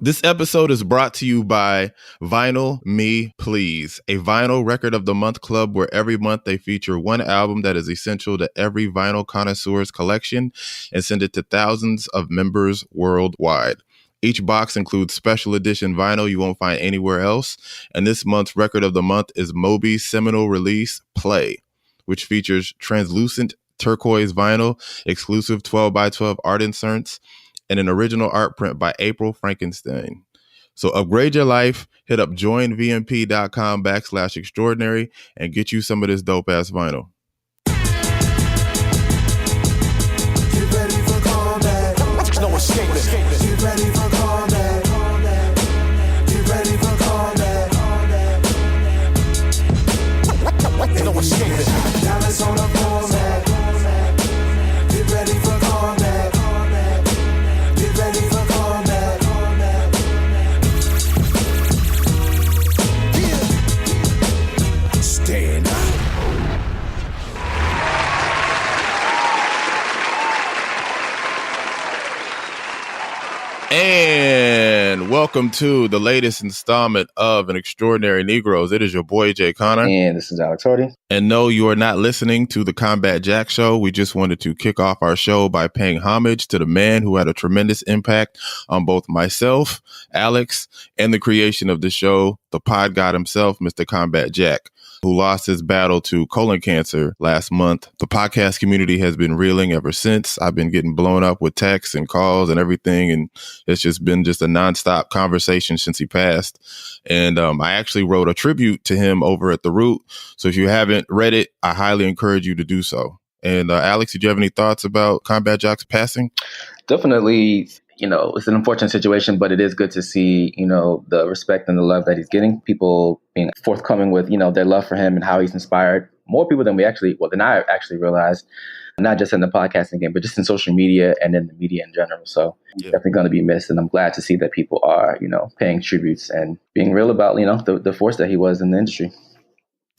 This episode is brought to you by Vinyl Me Please, a vinyl record of the month club where every month they feature one album that is essential to every vinyl connoisseur's collection and send it to thousands of members worldwide. Each box includes special edition vinyl you won't find anywhere else, and this month's record of the month is Moby's seminal release, Play, which features translucent turquoise vinyl, exclusive 12x12 art inserts, and an original art print by April Frankenstein. So upgrade your life, hit up joinvmp.com/extraordinary and get you some of this dope ass vinyl. Get ready for combat. No escaping. Get ready for combat. Get ready for combat. No escaping. Diamonds on the format. Get ready for combat. Get ready for combat. Yeah. Stand up. And welcome to the latest installment of An Extraordinary Negroes. It is your boy, Jay Connor. And this is Alex Hardy. And no, you are not listening to the Combat Jack Show. We just wanted to kick off our show by paying homage to the man who had a tremendous impact on both myself, Alex, and the creation of the show, the pod god himself, Mr. Combat Jack, who lost his battle to colon cancer last month. The podcast community has been reeling ever since. I've been getting blown up with texts and calls and everything, and it's just been just a nonstop conversation since he passed. And I actually wrote a tribute to him over at The Root. So if you haven't read it, I highly encourage you to do so. And Alex, did you have any thoughts about Combat Jack's passing? Definitely, it's an unfortunate situation, but it is good to see, the respect and the love that he's getting. People being forthcoming with, their love for him and how he's inspired more people than I actually realized, not just in the podcasting game, but just in social media and in the media in general. So Definitely going to be missed. And I'm glad to see that people are, paying tributes and being real about, the force that he was in the industry.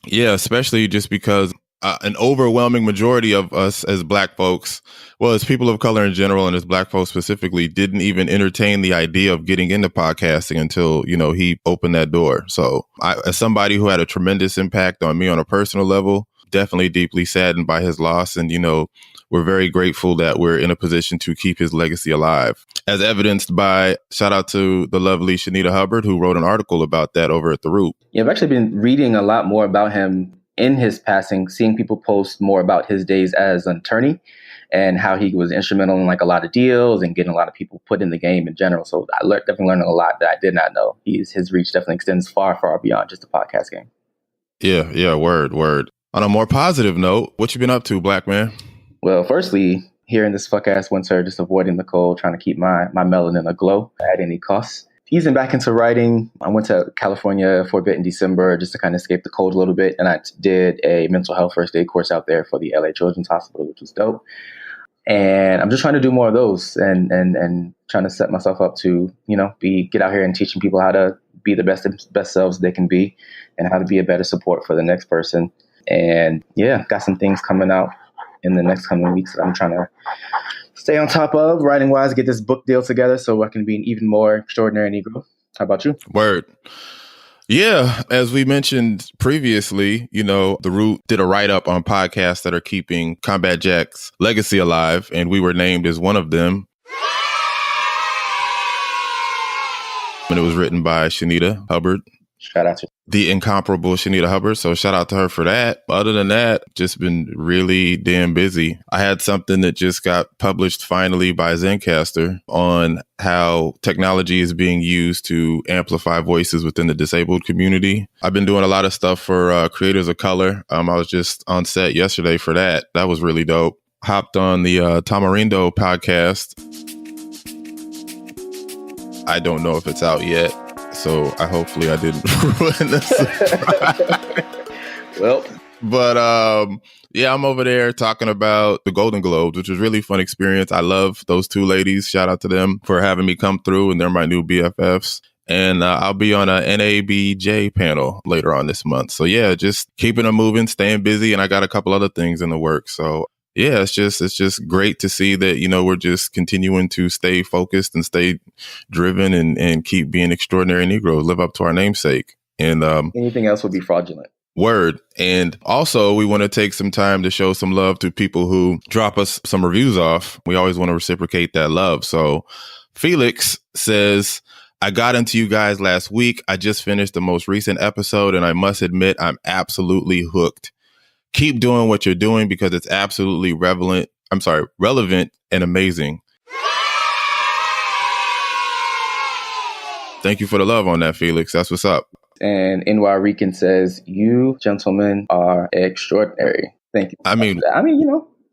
Yeah, especially just because an overwhelming majority of us as Black folks, well, as people of color in general and as Black folks specifically, didn't even entertain the idea of getting into podcasting until, he opened that door. So as somebody who had a tremendous impact on me on a personal level, definitely deeply saddened by his loss. And, we're very grateful that we're in a position to keep his legacy alive, as evidenced by, shout out to the lovely Shanita Hubbard, who wrote an article about that over at The Root. Yeah, I've actually been reading a lot more about him in his passing, seeing people post more about his days as an attorney and how he was instrumental in a lot of deals and getting a lot of people put in the game in general. So I definitely learned a lot that I did not know. His reach definitely extends far, far beyond just the podcast game. Yeah, word. On a more positive note, what you been up to, Black man? Well, firstly, here in this fuck-ass winter, just avoiding the cold, trying to keep my melanin aglow at any cost. Easing back into writing. I went to California for a bit in December just to kind of escape the cold a little bit. And I did a mental health first aid course out there for the LA Children's Hospital, which was dope. And I'm just trying to do more of those and trying to set myself up to, get out here and teaching people how to be the best selves they can be and how to be a better support for the next person. And yeah, got some things coming out in the next coming weeks that I'm trying to stay on top of, writing wise, get this book deal together so I can be an even more extraordinary Negro. How about you? Word. Yeah, as we mentioned previously, The Root did a write-up on podcasts that are keeping Combat Jack's legacy alive, and we were named as one of them. And it was written by Shanita Hubbard. Shout out to the incomparable Shanita Hubbard. So shout out to her for that. Other than that, just been really damn busy. I had something that just got published finally by Zencastr on how technology is being used to amplify voices within the disabled community. I've been doing a lot of stuff for creators of color. I was just on set yesterday for that. That was really dope. Hopped on the Tamarindo podcast. I don't know if it's out yet. So hopefully I didn't ruin the surprise. Well, but I'm over there talking about the Golden Globes, which was a really fun experience. I love those two ladies. Shout out to them for having me come through, and they're my new BFFs. And I'll be on a NABJ panel later on this month. So yeah, just keeping them moving, staying busy, and I got a couple other things in the works. So yeah, it's just great to see that, we're just continuing to stay focused and stay driven and keep being extraordinary Negroes, live up to our namesake. And Anything else would be fraudulent. word. And also, we want to take some time to show some love to people who drop us some reviews off. We always want to reciprocate that love. So Felix says, I got into you guys last week. I just finished the most recent episode, and I must admit, I'm absolutely hooked. Keep doing what you're doing because it's absolutely relevant and amazing. Thank you for the love on that, Felix. That's what's up. And NY Rican says, you gentlemen are extraordinary. Thank you. I mean,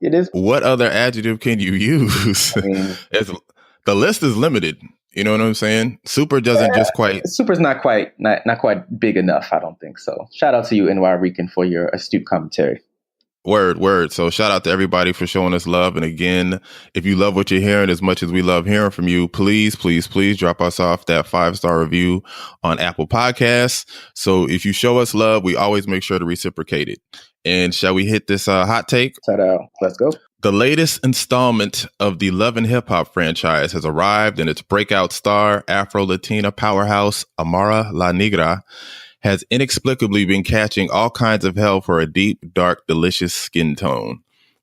it is. What other adjective can you use? The list is limited. You know what I'm saying? Super doesn't just quite. Super's not quite big enough. I don't think so. Shout out to you, NY Rican, for your astute commentary. Word. So shout out to everybody for showing us love. And again, if you love what you're hearing as much as we love hearing from you, please drop us off that 5-star review on Apple Podcasts. So if you show us love, we always make sure to reciprocate it. And shall we hit this hot take? Let's go. The latest installment of the Love and Hip Hop franchise has arrived, and its breakout star, Afro-Latina powerhouse Amara La Negra, has inexplicably been catching all kinds of hell for a deep, dark, delicious skin tone.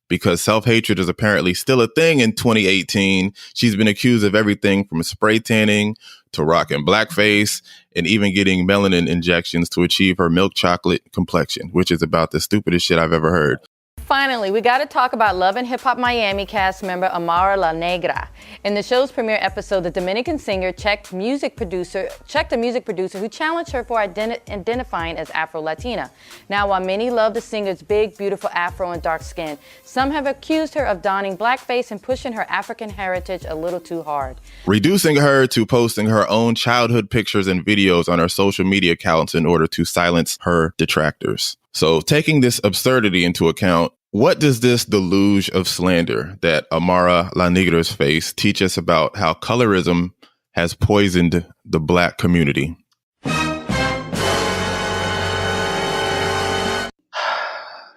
Because self-hatred is apparently still a thing in 2018, she's been accused of everything from spray tanning to rocking blackface and even getting melanin injections to achieve her milk chocolate complexion, which is about the stupidest shit I've ever heard. Finally, we got to talk about Love and Hip Hop Miami cast member Amara La Negra. In the show's premiere episode, the Dominican singer checked a music producer who challenged her for identifying as Afro-Latina. Now, while many love the singer's big, beautiful afro and dark skin, some have accused her of donning blackface and pushing her African heritage a little too hard. Reducing her to posting her own childhood pictures and videos on her social media accounts in order to silence her detractors. So taking this absurdity into account, what does this deluge of slander that Amara La Negra's face teach us about how colorism has poisoned the Black community?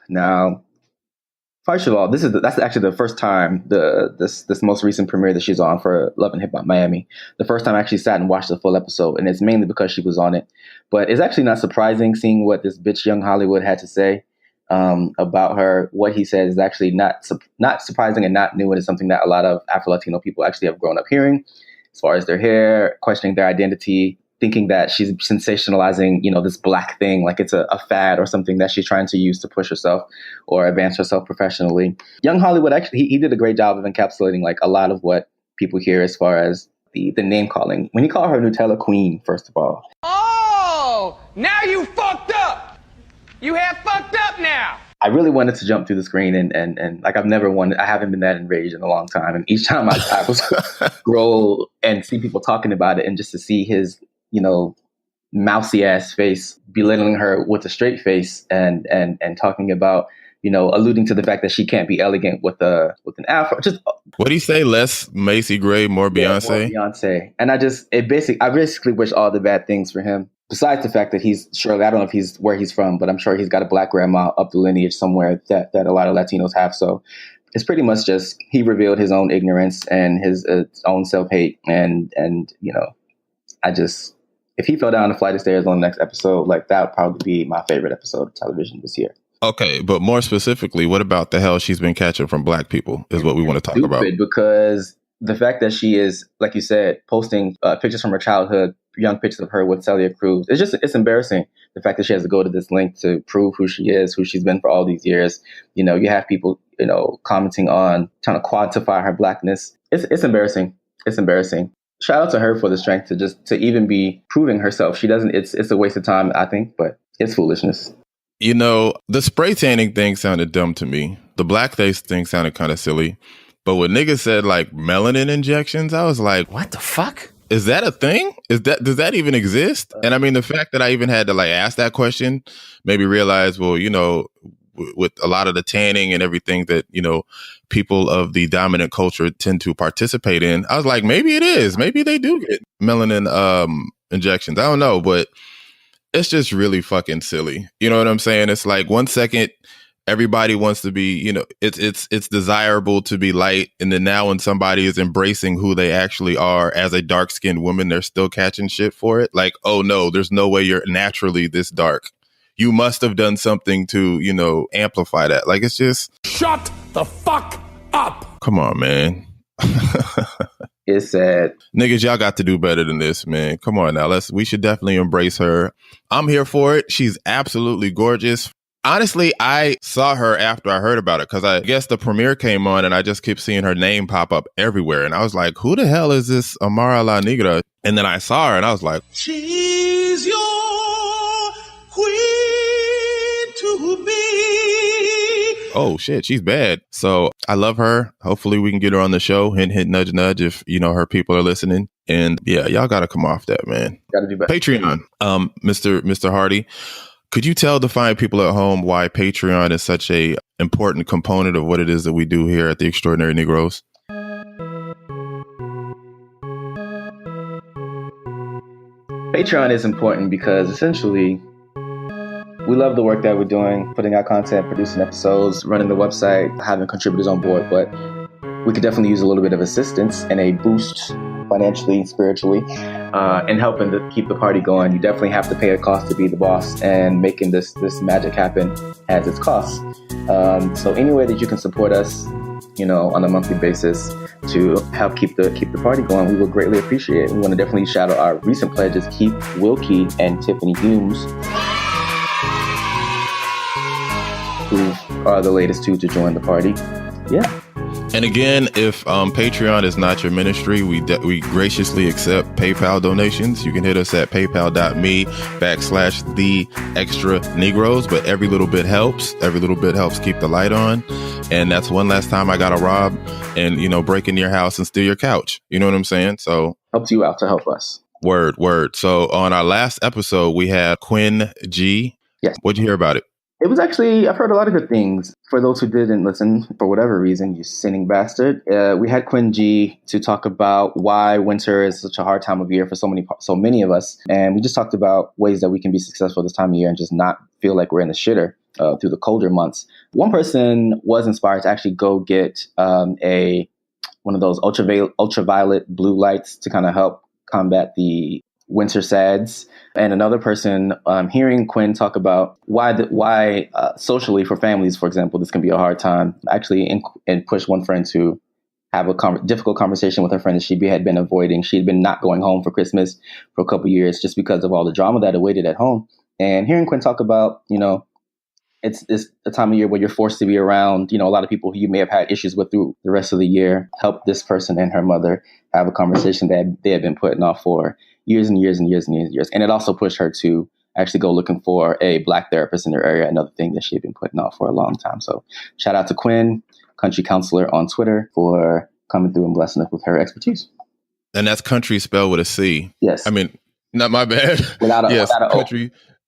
Now, first of all, that's actually the first time this most recent premiere that she's on for Love and Hip Hop Miami. The first time I actually sat and watched the full episode, and it's mainly because she was on it. But it's actually not surprising seeing what this bitch Young Hollywood had to say about her. What he said is actually not surprising and not new, and it's something that a lot of Afro-Latino people actually have grown up hearing, as far as their hair, questioning their identity, thinking that she's sensationalizing, this Black thing, like it's a fad or something that she's trying to use to push herself or advance herself professionally. Young Hollywood actually, he did a great job of encapsulating like a lot of what people hear as far as the name calling. When he called her Nutella Queen, first of all. Oh, now you fucked up. You have fucked up now. I really wanted to jump through the screen and like I haven't been that enraged in a long time. And each time I was scroll and see people talking about it, and just to see his, mousy ass face belittling her with a straight face and talking about, alluding to the fact that she can't be elegant with an afro. Just what do you say? Less Macy Gray, more Beyonce. More Beyonce. And I basically wish all the bad things for him. Besides the fact that I don't know if he's where he's from, but I'm sure he's got a Black grandma up the lineage somewhere that a lot of Latinos have. So it's pretty much just he revealed his own ignorance and his own self-hate. And if he fell down a flight of stairs on the next episode, like that would probably be my favorite episode of television this year. Okay, but more specifically, what about the hell she's been catching from Black people is what we want to talk about. Because the fact that she is, like you said, posting pictures from her childhood, young pictures of her with Celia Cruz, it's embarrassing. The fact that she has to go to this link to prove who she is, who she's been for all these years. You have people, commenting on trying to quantify her Blackness. It's embarrassing. It's embarrassing. Shout out to her for the strength to even be proving herself. She doesn't. It's a waste of time, I think, but it's foolishness. The spray tanning thing sounded dumb to me. The blackface thing sounded kind of silly. But when niggas said like melanin injections, I was like, what the fuck? Is that a thing? Does that even exist? And I mean, the fact that I even had to like ask that question made me realize, well, with a lot of the tanning and everything that, people of the dominant culture tend to participate in, I was like, maybe it is. Maybe they do get melanin injections. I don't know, but it's just really fucking silly. You know what I'm saying? It's like 1 second everybody wants to be, it's desirable to be light. And then now when somebody is embracing who they actually are as a dark skinned woman, they're still catching shit for it. Like, oh no, there's no way you're naturally this dark. You must have done something to, amplify that. Like, it's just Shut the fuck up. come on, man. It's sad. Niggas, y'all got to do better than this, man. Come on now. We should definitely embrace her. I'm here for it. She's absolutely gorgeous. Honestly, I saw her after I heard about it because I guess the premiere came on and I just kept seeing her name pop up everywhere. And I was like, who the hell is this Amara La Negra? And then I saw her and I was like, She's your queen to be. oh shit, she's bad. So I love her. Hopefully we can get her on the show. Hint, hint, nudge, nudge if, her people are listening. And yeah, y'all got to come off that, man. Got to do better. Patreon. Mr. Hardy, could you tell the fine people at home why Patreon is such a important component of what it is that we do here at the Extraordinary Negroes? Patreon is important because essentially we love the work that we're doing, putting out content, producing episodes, running the website, having contributors on board, but we could definitely use a little bit of assistance and a boost financially, spiritually, and helping to keep the party going. You definitely have to pay a cost to be the boss, and making this magic happen has its costs. So any way that you can support us, on a monthly basis to help keep the party going, we will greatly appreciate it. We want to definitely shout out our recent pledges, Keith Wilkie and Tiffany Humes, who are the latest two to join the party. Yeah. And again, if Patreon is not your ministry, we graciously accept PayPal donations. You can hit us at paypal.me/the-extra-negroes. But every little bit helps. Every little bit helps keep the light on. And that's one last time I got to rob and, break into your house and steal your couch. You know what I'm saying? So helps you out to help us. Word. So on our last episode, we had Quinn G. Yes. What'd you hear about it? It was actually, I've heard a lot of good things. For those who didn't listen, for whatever reason, you sinning bastard. We had Quinn G to talk about why winter is such a hard time of year for so many of us. And we just talked about ways that we can be successful this time of year and just not feel like we're in the shitter through the colder months. One person was inspired to actually go get one of those ultraviolet blue lights to kind of help combat the winter sads. And another person, hearing Quinn talk about why socially for families, for example, this can be a hard time, actually and push one friend to have a difficult conversation with her friend that she had been avoiding. She had been not going home for Christmas for a couple of years just because of all the drama that awaited at home. And hearing Quinn talk about, it's a time of year where you're forced to be around, a lot of people who you may have had issues with through the rest of the year, help this person and her mother have a conversation that they had been putting off for years and years and years and years and years. And it also pushed her to actually go looking for a Black therapist in their area, another thing that she had been putting off for a long time. So shout out to Quinn, country counselor on Twitter, for coming through and blessing us with her expertise. And that's country spelled with a C. Yes. I mean, not my bad. Without a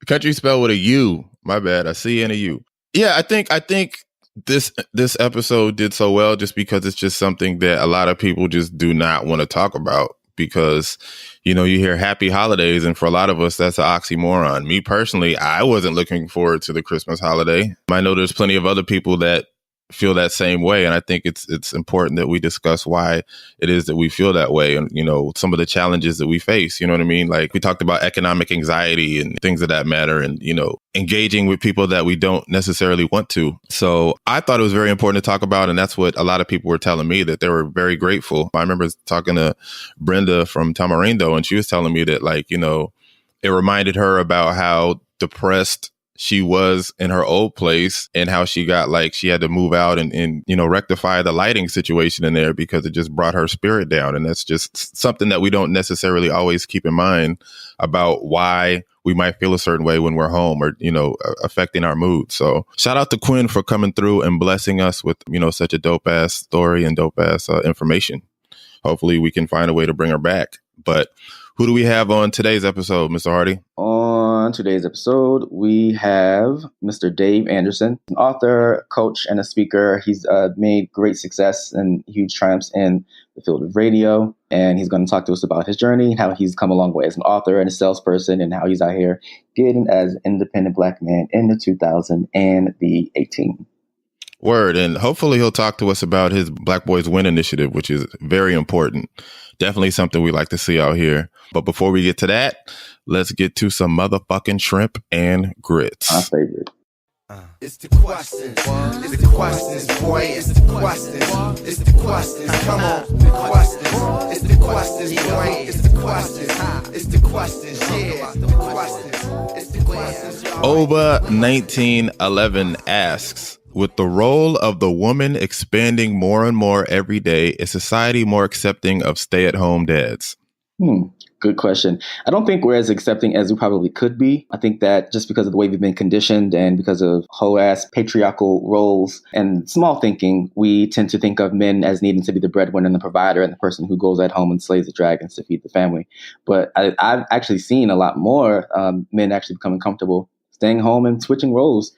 country spelled with a U. My bad. A C and a U. Yeah, I think this episode did so well just because it's just something that a lot of people just do not want to talk about. Because, you hear happy holidays. And for a lot of us, that's an oxymoron. Me personally, I wasn't looking forward to the Christmas holiday. I know there's plenty of other people that feel that same way. And I think it's important that we discuss why it is that we feel that way. And, some of the challenges that we face, you know what I mean? Like we talked about economic anxiety and things of that matter and, engaging with people that we don't necessarily want to. So I thought it was very important to talk about. And that's what a lot of people were telling me, that they were very grateful. I remember talking to Brenda from Tamarindo, and she was telling me that, it reminded her about how depressed she was in her old place and how she got she had to move out and rectify the lighting situation in there because it just brought her spirit down. And that's just something that we don't necessarily always keep in mind about why we might feel a certain way when we're home or, affecting our mood. So shout out to Quinn for coming through and blessing us with, such a dope ass story and dope ass information. Hopefully we can find a way to bring her back. But who do we have on today's episode, Mr. Hardy? On on today's episode, we have Mr. Dave Anderson, an author, coach, and a speaker. He's made great success and huge triumphs in the field of radio. And he's going to talk to us about his journey, how he's come a long way as an author and a salesperson, and how he's out here getting as an independent Black man in the 2018. Word. And hopefully he'll talk to us about his Black Boys Win initiative, which is very important. Definitely something we like to see out here. But before we get to that, let's get to some motherfucking shrimp and grits. My favorite. It's the questions. It's the questions, boy. It's the questions. It's the questions. Come on. The questions. It's the questions, boy. It's the questions. It's the questions. Yeah. The questions. It's the questions. Oba 1911 asks, with the role of the woman expanding more and more every day, is society more accepting of stay-at-home dads? Good question. I don't think we're as accepting as we probably could be. I think that just because of the way we've been conditioned and because of whole ass patriarchal roles and small thinking, we tend to think of men as needing to be the breadwinner and the provider and the person who goes at home and slays the dragons to feed the family. But I've actually seen a lot more men actually becoming comfortable staying home and switching roles.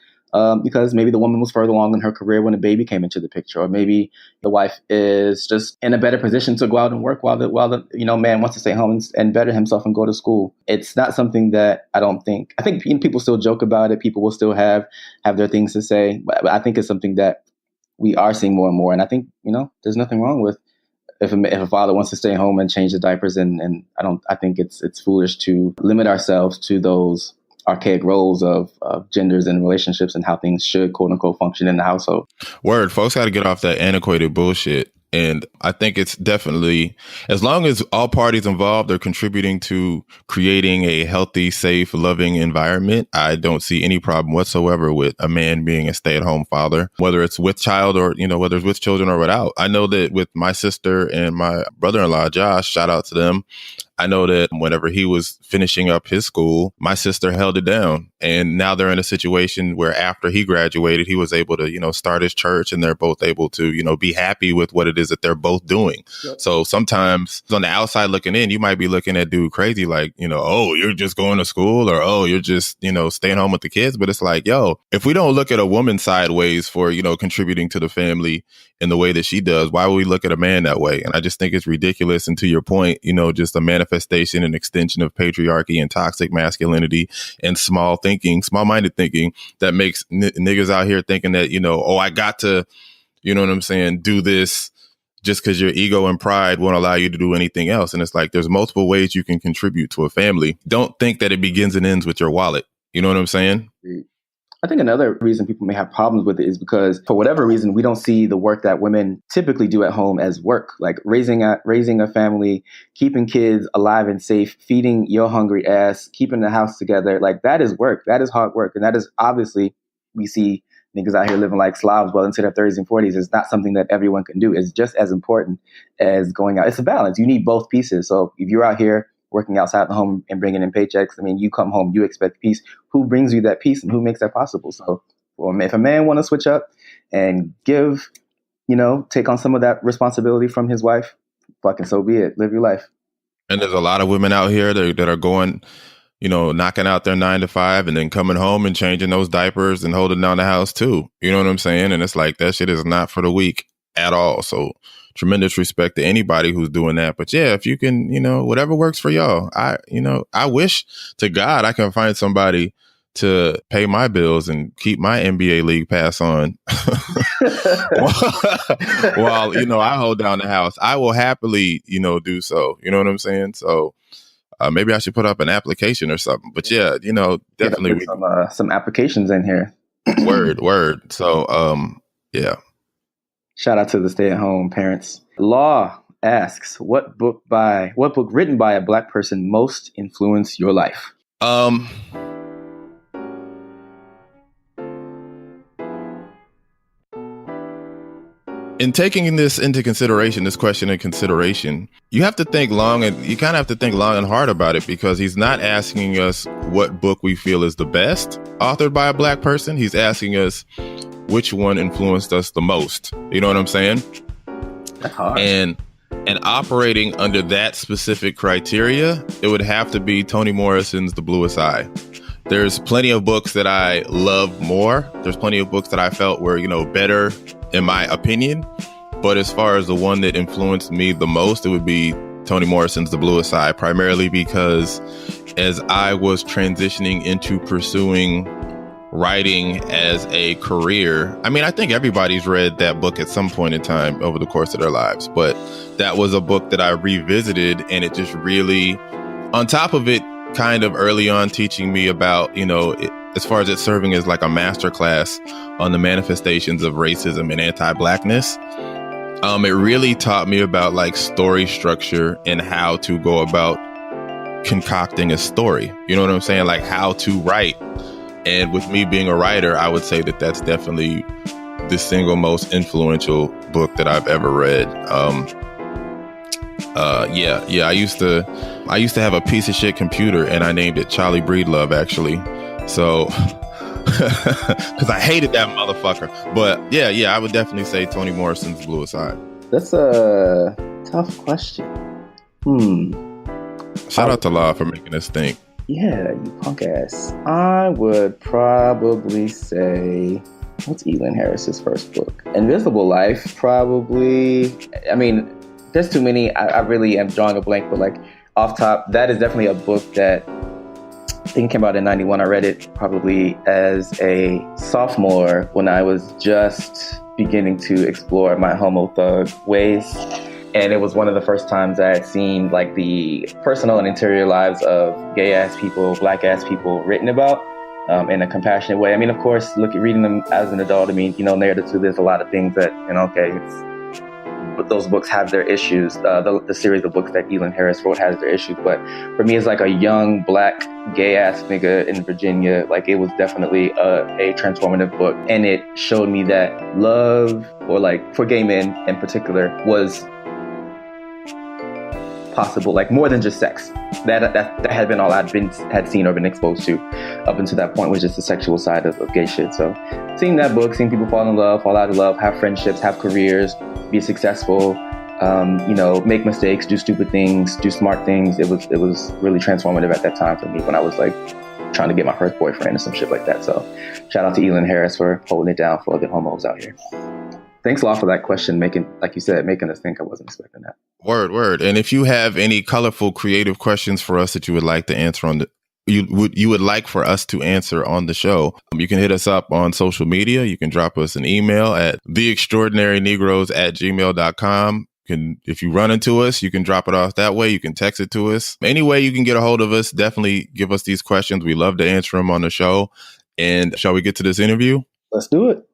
Because maybe the woman was further along in her career when a baby came into the picture, or maybe the wife is just in a better position to go out and work while the man wants to stay home and better himself and go to school. It's not something that I think people still joke about it. People will still have their things to say, but I think it's something that we are seeing more and more. And I think, there's nothing wrong with if a father wants to stay home and change the diapers. And I think it's foolish to limit ourselves to those archaic roles of genders and relationships and how things should, quote unquote, function in the household. Word. Folks got to get off that antiquated bullshit. And I think it's definitely, as long as all parties involved are contributing to creating a healthy, safe, loving environment, I don't see any problem whatsoever with a man being a stay-at-home father, whether it's with child or, whether it's with children or without. I know that with my sister and my brother-in-law, Josh, shout out to them. I know that whenever he was finishing up his school, my sister held it down. And now they're in a situation where after he graduated, he was able to, start his church, and they're both able to, be happy with what it is that they're both doing. Yep. So sometimes on the outside looking in, you might be looking at dude crazy, like, oh, you're just going to school, or, oh, you're just, staying home with the kids. But it's like, yo, if we don't look at a woman sideways for, contributing to the family in the way that she does, why would we look at a man that way? And I just think it's ridiculous. And to your point, just a manifestation and extension of patriarchy and toxic masculinity and small-minded thinking that makes niggas out here thinking that, oh, I got to, do this just because your ego and pride won't allow you to do anything else. And it's like, there's multiple ways you can contribute to a family. Don't think that it begins and ends with your wallet. You know what I'm saying? I think another reason people may have problems with it is because, for whatever reason, we don't see the work that women typically do at home as work, like raising a family, keeping kids alive and safe, feeding your hungry ass, keeping the house together. Like, that is work. That is hard work. And that is, obviously, we see niggas out here living like Slavs well into their 30s and 40s. It's not something that everyone can do. It's just as important as going out. It's a balance. You need both pieces. So if you're out here working outside the home and bringing in paychecks, you come home, you expect peace. Who brings you that peace and who makes that possible? So if a man want to switch up and give, take on some of that responsibility from his wife, fucking so be it. Live your life. And there's a lot of women out here that are going, knocking out their 9 to 5 and then coming home and changing those diapers and holding down the house too. You know what I'm saying? And it's like, that shit is not for the weak at all. So tremendous respect to anybody who's doing that. But yeah, if you can, whatever works for y'all. I wish to God I can find somebody to pay my bills and keep my NBA league pass on while, I hold down the house. I will happily, do so. You know what I'm saying? So maybe I should put up an application or something. But yeah, definitely some applications in here. Word. So yeah. Shout out to the stay-at-home parents. Law asks, what book written by a Black person most influenced your life? In taking this question into consideration, you have to think long, and you kind of have to think long and hard about it, because he's not asking us what book we feel is the best authored by a Black person. He's asking us which one influenced us the most. You know what I'm saying? That's hard. And operating under that specific criteria, it would have to be Toni Morrison's The Bluest Eye. There's plenty of books that I love more. There's plenty of books that I felt were, better in my opinion. But as far as the one that influenced me the most, it would be Toni Morrison's The Bluest Eye, primarily because as I was transitioning into pursuing writing as a career, I think everybody's read that book at some point in time over the course of their lives, but that was a book that I revisited, and it just really, on top of it, kind of early on teaching me about, as far as it serving as like a masterclass on the manifestations of racism and anti-Blackness. It really taught me about like story structure and how to go about concocting a story. You know what I'm saying? Like how to write. And with me being a writer, I would say that that's definitely the single most influential book that I've ever read. I used to have a piece of shit computer, and I named it Charlie Breedlove, actually. So, because I hated that motherfucker. But I would definitely say Toni Morrison's Bluest Eye. That's a tough question. Shout out to Law for making us think. Yeah, you punk ass. I would probably say, what's Elin Harris's first book? Invisible Life, probably. There's too many. I really am drawing a blank, but like off top, that is definitely a book that I think came out in 91. I read it probably as a sophomore when I was just beginning to explore my homo thug ways. And it was one of the first times I had seen like the personal and interior lives of gay ass people, black ass people written about in a compassionate way. Of course, reading them as an adult, narrative to there's a lot of things that, but those books have their issues. The series of books that Elin Harris wrote has their issues. But for me, as like a young black gay ass nigga in Virginia, like it was definitely a transformative book. And it showed me that love, or like for gay men in particular, was possible, like more than just sex. That had been all had seen or been exposed to up until that point, was just the sexual side of gay shit. So seeing that book, seeing people fall in love, fall out of love, have friendships, have careers, be successful, make mistakes, do stupid things, do smart things. It was really transformative at that time for me when I was like trying to get my first boyfriend or some shit like that. So shout out to Elin Harris for holding it down for the homos out here. Thanks a lot for that question, making us think. I wasn't expecting that. Word. And if you have any colorful, creative questions for us that you would like to answer you would like for us to answer on the show, you can hit us up on social media. You can drop us an email at theextraordinarynegroes@gmail.com. If you run into us, you can drop it off that way. You can text it to us. Any way you can get a hold of us, definitely give us these questions. We love to answer them on the show. And shall we get to this interview? Let's do it.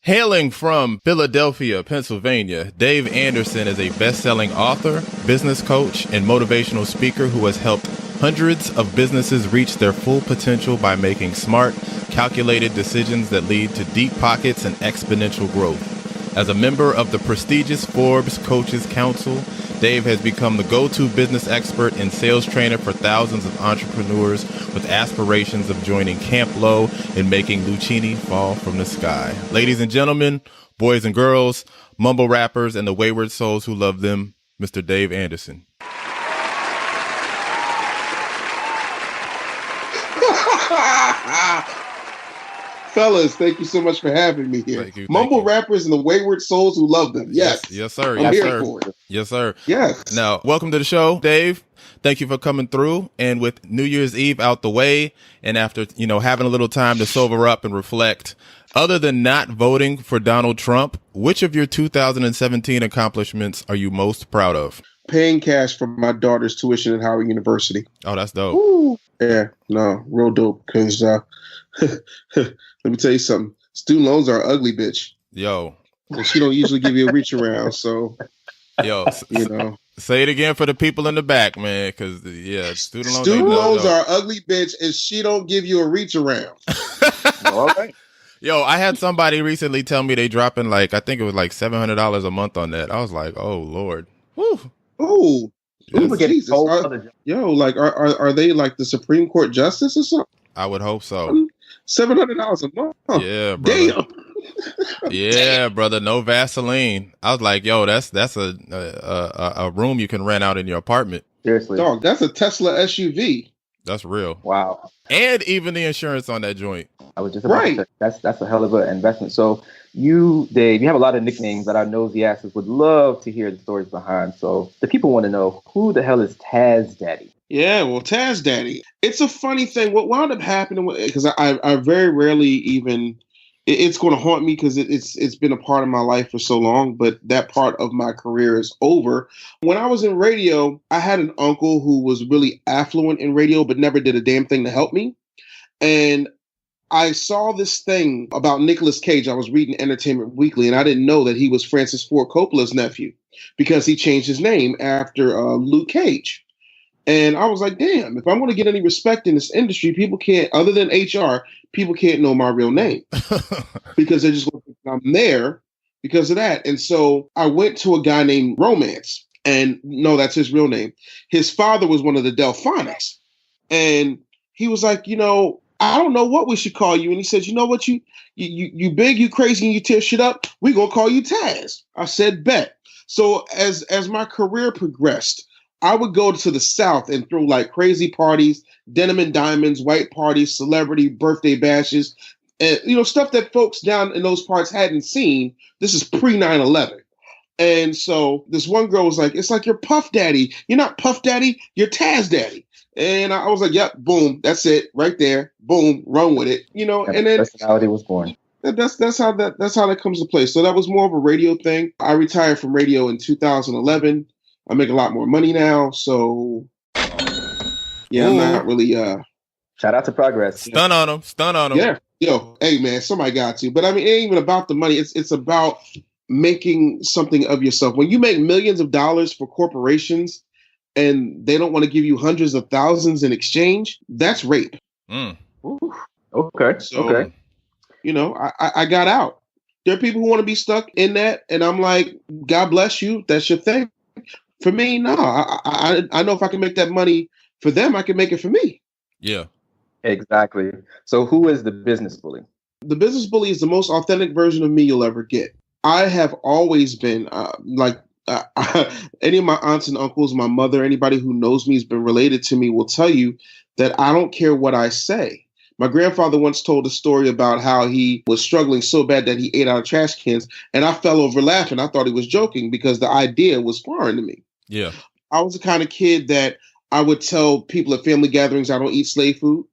Hailing from Philadelphia, Pennsylvania, Dave Anderson is a best-selling author, business coach, and motivational speaker who has helped hundreds of businesses reach their full potential by making smart, calculated decisions that lead to deep pockets and exponential growth. As a member of the prestigious Forbes Coaches Council, Dave has become the go-to business expert and sales trainer for thousands of entrepreneurs with aspirations of joining Camp Low and making Lucchini fall from the sky. Ladies and gentlemen, boys and girls, mumble rappers, and the wayward souls who love them, Mr. Dave Anderson. Fellas, thank you so much for having me here. Thank you. Mumble rappers and the wayward souls who love them. Yes. Yes, sir. I'm here for it. Yes, sir. Yes. Now, welcome to the show, Dave. Thank you for coming through. And with New Year's Eve out the way, and after, having a little time to sober up and reflect, other than not voting for Donald Trump, which of your 2017 accomplishments are you most proud of? Paying cash for my daughter's tuition at Howard University. Oh, that's dope. Ooh. Yeah, no, real dope. Because let me tell you something. Student loans are an ugly bitch. Yo. And she don't usually give you a reach around. So, say it again for the people in the back, man. Because, student loans are an ugly bitch, and she don't give you a reach around. All right. Yo, I had somebody recently tell me they dropping I think it was like $700 a month on that. I was like, oh, Lord. Woo. Ooh. People get told are they like the Supreme Court justice or something? I would hope so. $700 a month. Yeah, brother. Damn. Yeah, brother. No Vaseline. I was like, yo, that's a room you can rent out in your apartment. Seriously, dog. That's a Tesla SUV. That's real. Wow. And even the insurance on that joint. I was just about to say, that's a hell of an investment. So you, Dave, you have a lot of nicknames that our nosy asses would love to hear the stories behind. So the people want to know, who the hell is Taz Daddy? Yeah, well, Taz Daddy. It's a funny thing. What wound up happening, because I very rarely even, it's going to haunt me because it's been a part of my life for so long, but that part of my career is over. When I was in radio, I had an uncle who was really affluent in radio, but never did a damn thing to help me. And I saw this thing about Nicolas Cage. I was reading Entertainment Weekly, and I didn't know that he was Francis Ford Coppola's nephew because he changed his name after Luke Cage. And I was like, damn, if I'm going to get any respect in this industry, people can't, other than HR, people can't know my real name because they're just going to think I'm there because of that. And so I went to a guy named Romance, and no, that's his real name. His father was one of the Delphonics. And he was like, I don't know what we should call you. And he said, you know what, you big, you crazy, and you tear shit up. We're going to call you Taz. I said, bet. So as my career progressed, I would go to the South and throw like crazy parties, denim and diamonds, white parties, celebrity birthday bashes, and stuff that folks down in those parts hadn't seen. This is pre 9/11. And so this one girl was like, it's like you're Puff Daddy. You're not Puff Daddy, you're Taz Daddy. And I was like, yep, boom, that's it right there. Boom, run with it. And then personality was born. That's how that comes to play. So that was more of a radio thing. I retired from radio in 2011. I make a lot more money now, so yeah, I'm not really. Shout out to Progress. Stun on him. Yeah, hey man, somebody got to. But I mean, it ain't even about the money. It's about making something of yourself. When you make millions of dollars for corporations, and they don't want to give you hundreds of thousands in exchange, that's rape. Mm. Okay. So, okay. I got out. There are people who want to be stuck in that, and I'm like, God bless you. That's your thing. For me, no. I know if I can make that money for them, I can make it for me. Yeah. Exactly. So who is the business bully? The business bully is the most authentic version of me you'll ever get. I have always been any of my aunts and uncles, my mother, anybody who knows me has been related to me will tell you that I don't care what I say. My grandfather once told a story about how he was struggling so bad that he ate out of trash cans, and I fell over laughing. I thought he was joking because the idea was foreign to me. Yeah. I was the kind of kid that I would tell people at family gatherings I don't eat slave food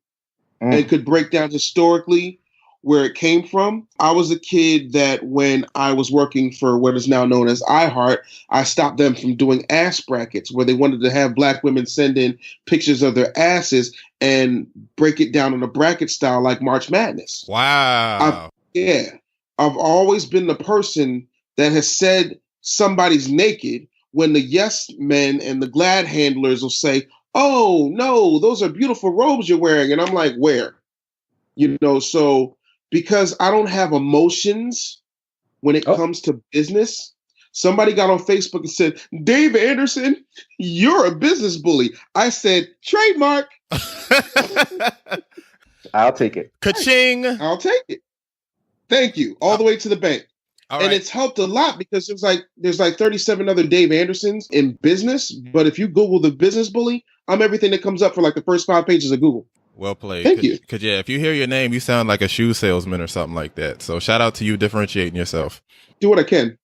and could break down historically where it came from. I was a kid that when I was working for what is now known as iHeart, I stopped them from doing ass brackets where they wanted to have black women send in pictures of their asses and break it down in a bracket style like March Madness. Wow. I've always been the person that has said somebody's naked when the yes men and the glad handlers will say, oh, no, those are beautiful robes you're wearing. And I'm like, where? So because I don't have emotions when it comes to business, somebody got on Facebook and said, Dave Anderson, you're a business bully. I said, trademark. I'll take it. Ka-ching. I'll take it. Thank you. All the way to the bank. And it's helped a lot because there's like 37 other Dave Andersons in business. But if you Google the business bully, I'm everything that comes up for like the first 5 pages of Google. Well played. Thank you. Because, if you hear your name, you sound like a shoe salesman or something like that. So shout out to you differentiating yourself. Do what I can.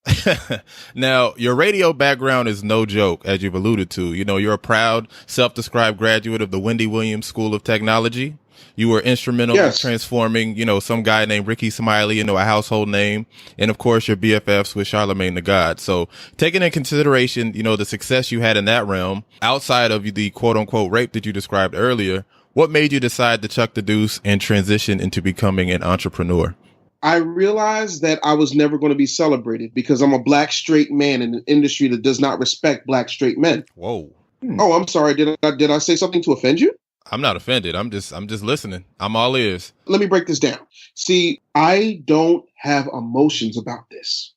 Now, your radio background is no joke, as you've alluded to. You're a proud, self-described graduate of the Wendy Williams School of Technology. You were instrumental in transforming, some guy named Ricky Smiley into a household name. And, of course, your BFFs with Charlemagne the God. So taking into consideration, the success you had in that realm, outside of the quote-unquote rape that you described earlier, what made you decide to chuck the deuce and transition into becoming an entrepreneur? I realized that I was never going to be celebrated because I'm a black straight man in an industry that does not respect black straight men. Whoa. Oh, I'm sorry. Did I say something to offend you? I'm not offended. I'm just listening. I'm all ears. Let me break this down. See, I don't have emotions about this.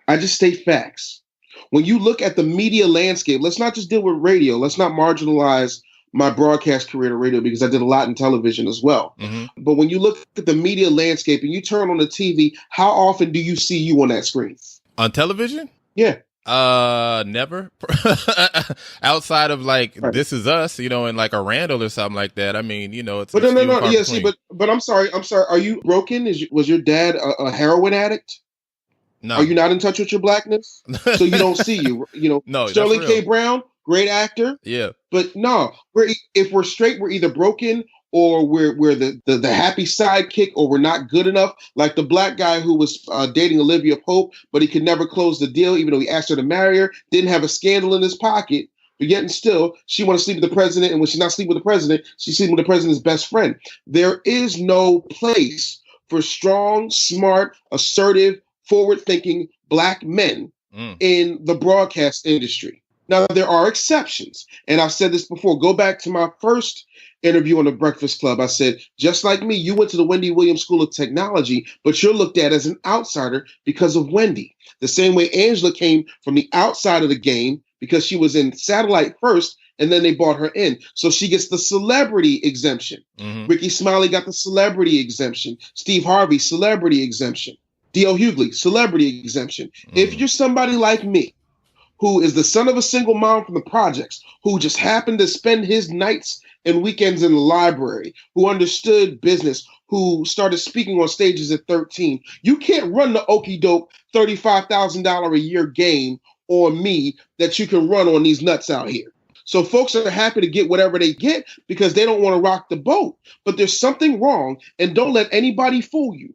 I just state facts. When you look at the media landscape, let's not just deal with radio. Let's not marginalize my broadcast career to radio because I did a lot in television as well. Mm-hmm. But when you look at the media landscape and you turn on the TV, how often do you see you on that screen? On television? Yeah. Never. Outside of like Right. This Is Us, you know, and like a Randall or something like that. I mean, you know, it's But it's few and no. far Yeah, between. see, but I'm sorry. Are you broken? Was your dad a heroin addict? No. Are you not in touch with your blackness? So you don't see you know, No, that's Sterling K. real. Brown, great actor. Yeah. But no, if we're straight, we're either broken or we're the happy sidekick, or we're not good enough. Like the black guy who was dating Olivia Pope, but he could never close the deal, even though he asked her to marry her, didn't have a scandal in his pocket. But yet and still, she wants to sleep with the president, and when she's not sleeping with the president, she's sleeping with the president's best friend. There is no place for strong, smart, assertive, forward-thinking black men in the broadcast industry. Now, there are exceptions, and I've said this before. Go back to my first interview on the Breakfast Club. I said, just like me, you went to the Wendy Williams School of Technology, but you're looked at as an outsider because of Wendy. The same way Angela came from the outside of the game because she was in satellite first, and then they brought her in. So she gets the celebrity exemption. Ricky Smiley got the celebrity exemption. Steve Harvey, celebrity exemption. D.L. Hughley, celebrity exemption. If you're somebody like me, who is the son of a single mom from the projects, who just happened to spend his nights and weekends in the library, who understood business, who started speaking on stages at 13, you can't run the okie doke $35,000 a year game on me that you can run on these nuts out here. So folks are happy to get whatever they get because they don't want to rock the boat. But there's something wrong, and don't let anybody fool you.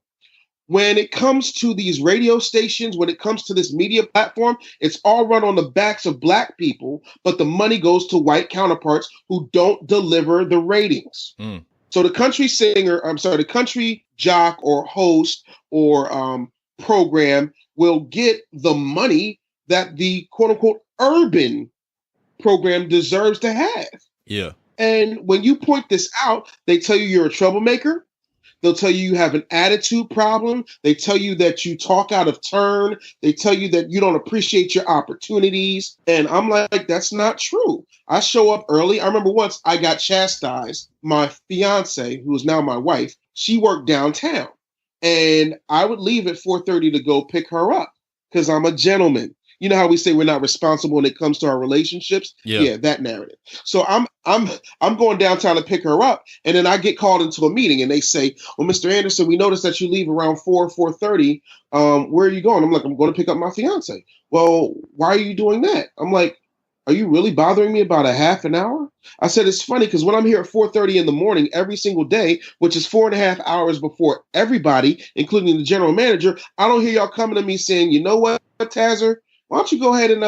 When it comes to these radio stations, when it comes to this media platform, it's all run on the backs of black people, but the money goes to white counterparts who don't deliver the ratings. So the the country jock or host or program will get the money that the quote unquote urban program deserves to have. Yeah. And when you point this out, they tell you you're a troublemaker. They'll tell you have an attitude problem. They tell you that you talk out of turn. They tell you that you don't appreciate your opportunities. And I'm like, that's not true. I show up early. I remember once I got chastised. My fiance, who is now my wife, she worked downtown. And I would leave at 4:30 to go pick her up because I'm a gentleman. You know how we say we're not responsible when it comes to our relationships? Yeah, that narrative. So I'm going downtown to pick her up, and then I get called into a meeting, and they say, "Well, Mr. Anderson, we noticed that you leave around 4:30. Where are you going?" I'm like, "I'm going to pick up my fiance." "Well, why are you doing that?" I'm like, "Are you really bothering me about a half an hour?" I said, "It's funny because when I'm here at 4:30 in the morning every single day, which is 4.5 hours before everybody, including the general manager, I don't hear y'all coming to me saying, you know what, Tazzer? Why don't you go ahead and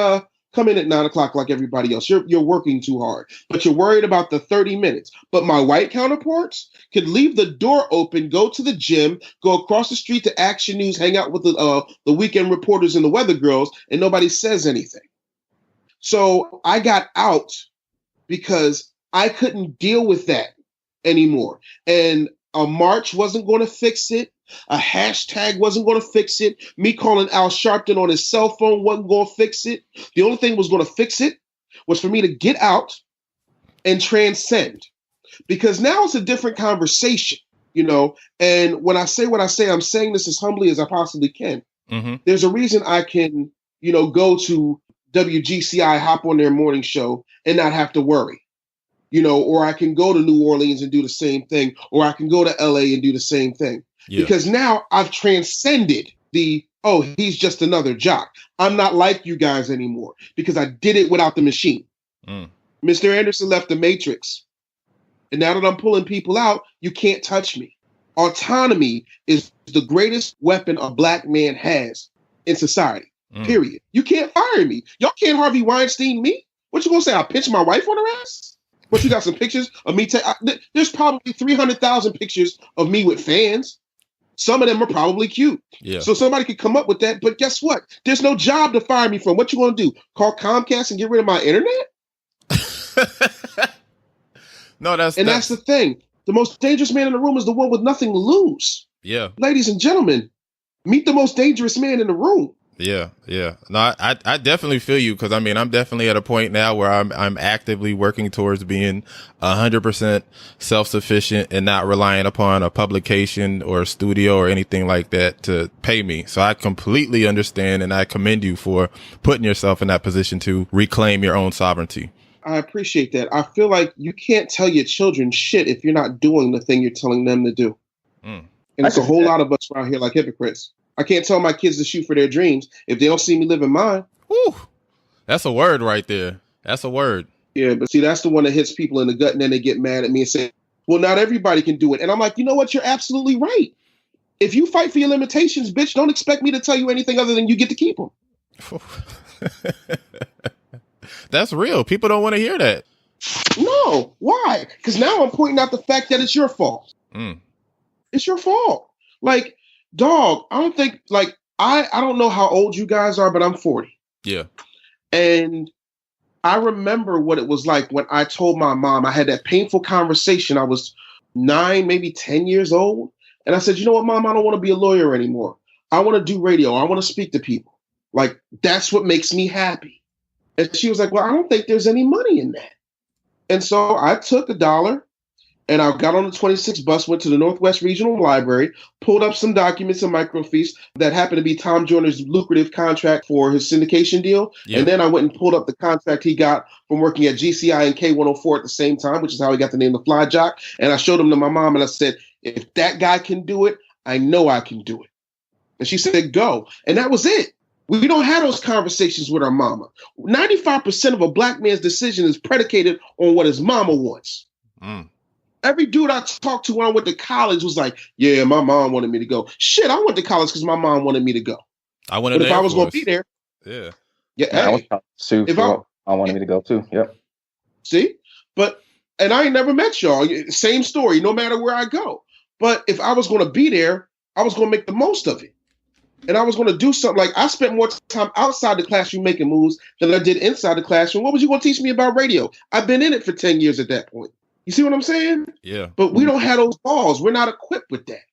come in at 9 o'clock like everybody else? You're working too hard, but you're worried about the 30 minutes. But my white counterparts could leave the door open, go to the gym, go across the street to Action News, hang out with the weekend reporters and the weather girls, and nobody says anything." So I got out because I couldn't deal with that anymore. And a march wasn't going to fix it. A hashtag wasn't going to fix it. Me calling Al Sharpton on his cell phone wasn't going to fix it. The only thing was going to fix it was for me to get out and transcend. Because now it's a different conversation, you know. And when I say what I say, I'm saying this as humbly as I possibly can. There's a reason I can, you know, go to WGCI, hop on their morning show and not have to worry. You know, or I can go to New Orleans and do the same thing, or I can go to LA and do the same thing. Yeah. Because now I've transcended he's just another jock. I'm not like you guys anymore because I did it without the machine. Mr. Anderson left the Matrix. And now that I'm pulling people out, you can't touch me. Autonomy is the greatest weapon a black man has in society, period. You can't fire me. Y'all can't Harvey Weinstein me. What you gonna say? I'll pinch my wife on her ass? But you got some pictures of me. There's probably 300,000 pictures of me with fans. Some of them are probably cute. Yeah. So somebody could come up with that. But guess what? There's no job to fire me from. What you going to do? Call Comcast and get rid of my internet? No, that's the thing. The most dangerous man in the room is the one with nothing to lose. Yeah. Ladies and gentlemen, meet the most dangerous man in the room. Yeah, yeah. No, I definitely feel you, because I mean, I'm definitely at a point now where I'm actively working towards being 100% self-sufficient and not relying upon a publication or a studio or anything like that to pay me. So I completely understand, and I commend you for putting yourself in that position to reclaim your own sovereignty. I appreciate that. I feel like you can't tell your children shit if you're not doing the thing you're telling them to do. And it's a whole lot of us around here like hypocrites. I can't tell my kids to shoot for their dreams if they don't see me living mine. Whew. That's a word right there. That's a word. Yeah, but see, that's the one that hits people in the gut, and then they get mad at me and say, well, not everybody can do it. And I'm like, you know what? You're absolutely right. If you fight for your limitations, bitch, don't expect me to tell you anything other than you get to keep them. That's real. People don't want to hear that. No. Why? Because now I'm pointing out the fact that it's your fault. It's your fault. Like, dog, I don't think, like, I don't know how old you guys are, but I'm 40. Yeah. And I remember what it was like when I told my mom, I had that painful conversation. I was 9, maybe 10 years old. And I said, you know what, Mom, I don't want to be a lawyer anymore. I want to do radio. I want to speak to people. Like, that's what makes me happy. And she was like, well, I don't think there's any money in that. And so I took $1 and I got on the 26 bus, went to the Northwest Regional Library, pulled up some documents and microfiche that happened to be Tom Joyner's lucrative contract for his syndication deal. Yeah. And then I went and pulled up the contract he got from working at GCI and K104 at the same time, which is how he got the name The Fly Jock. And I showed him to my mom and I said, if that guy can do it, I know I can do it. And she said, go. And that was it. We don't have those conversations with our mama. 95% of a black man's decision is predicated on what his mama wants. Every dude I talked to when I went to college was like, yeah, my mom wanted me to go. Shit, I went to college because my mom wanted me to go. But if I was going to be there. Yeah. Yeah, hey, I wanted me to go too. Yep. See? And I ain't never met y'all. Same story, no matter where I go. But if I was going to be there, I was going to make the most of it. And I was going to do something. Like, I spent more time outside the classroom making moves than I did inside the classroom. What was you going to teach me about radio? I've been in it for 10 years at that point. You see what I'm saying? Yeah. But we don't have those balls. We're not equipped with that.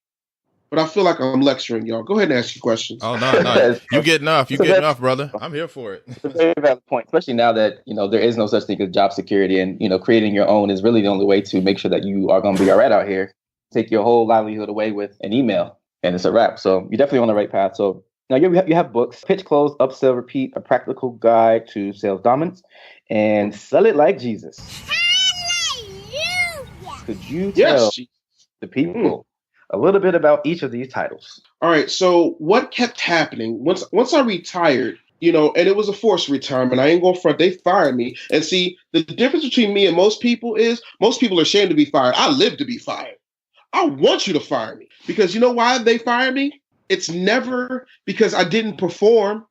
But I feel like I'm lecturing y'all. Go ahead and ask your questions. Oh, no. You get enough. You get enough, brother. I'm here for it. It's a very valid point, especially now that, there is no such thing as job security, and, creating your own is really the only way to make sure that you are going to be all right out here. Take your whole livelihood away with an email, and it's a wrap. So you're definitely on the right path. So now you have books: Pitch, Close, Upsell, Repeat, A Practical Guide to Sales Dominance, and Sell It Like Jesus. Could you tell the people a little bit about each of these titles? All right. So what kept happening once I retired, and it was a forced retirement. I ain't going front. They fired me. And see, the difference between me and most people is most people are ashamed to be fired. I live to be fired. I want you to fire me, because you know why they fire me? It's never because I didn't perform.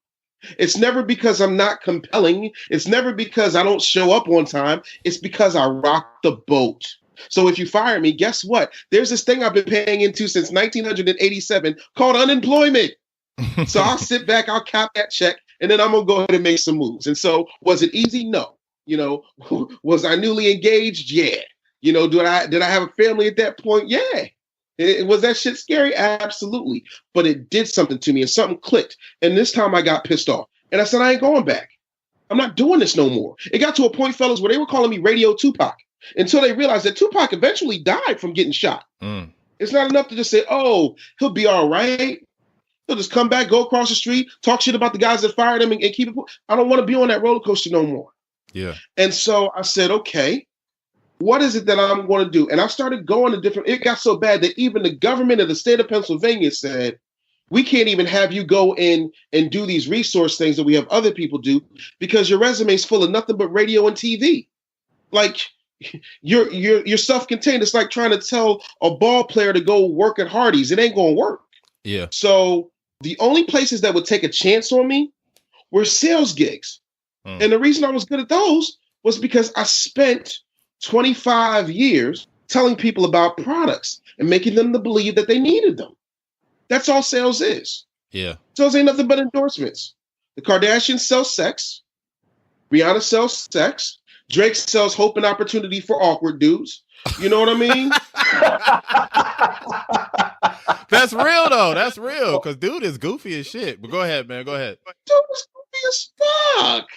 It's never because I'm not compelling. It's never because I don't show up on time. It's because I rock the boat. So if you fire me, guess what? There's this thing I've been paying into since 1987 called unemployment. So I'll sit back, I'll cap that check, and then I'm going to go ahead and make some moves. And so was it easy? No. Was I newly engaged? Yeah. Did I have a family at that point? Yeah. Was that shit scary? Absolutely. But it did something to me and something clicked. And this time I got pissed off. And I said, I ain't going back. I'm not doing this no more. It got to a point, fellas, where they were calling me Radio Tupac until they realized that Tupac eventually died from getting shot. It's not enough to just say, oh, he'll be all right. He'll just come back, go across the street, talk shit about the guys that fired him and keep it. I don't want to be on that roller coaster no more. Yeah. And so I said, okay, what is it that I'm going to do? And I started going to it got so bad that even the government of the state of Pennsylvania said, we can't even have you go in and do these resource things that we have other people do because your resume is full of nothing but radio and TV. Like, you're self-contained. It's like trying to tell a ball player to go work at Hardee's. It ain't going to work. Yeah. So the only places that would take a chance on me were sales gigs. And the reason I was good at those was because I spent 25 years telling people about products and making them to believe that they needed them. That's all sales is. Yeah. Sales ain't nothing but endorsements. The Kardashians sell sex. Rihanna sells sex. Drake sells hope and opportunity for awkward dudes. You know what I mean? That's real though. That's real. Because dude is goofy as shit. But go ahead, man. Go ahead. Dude is goofy as fuck.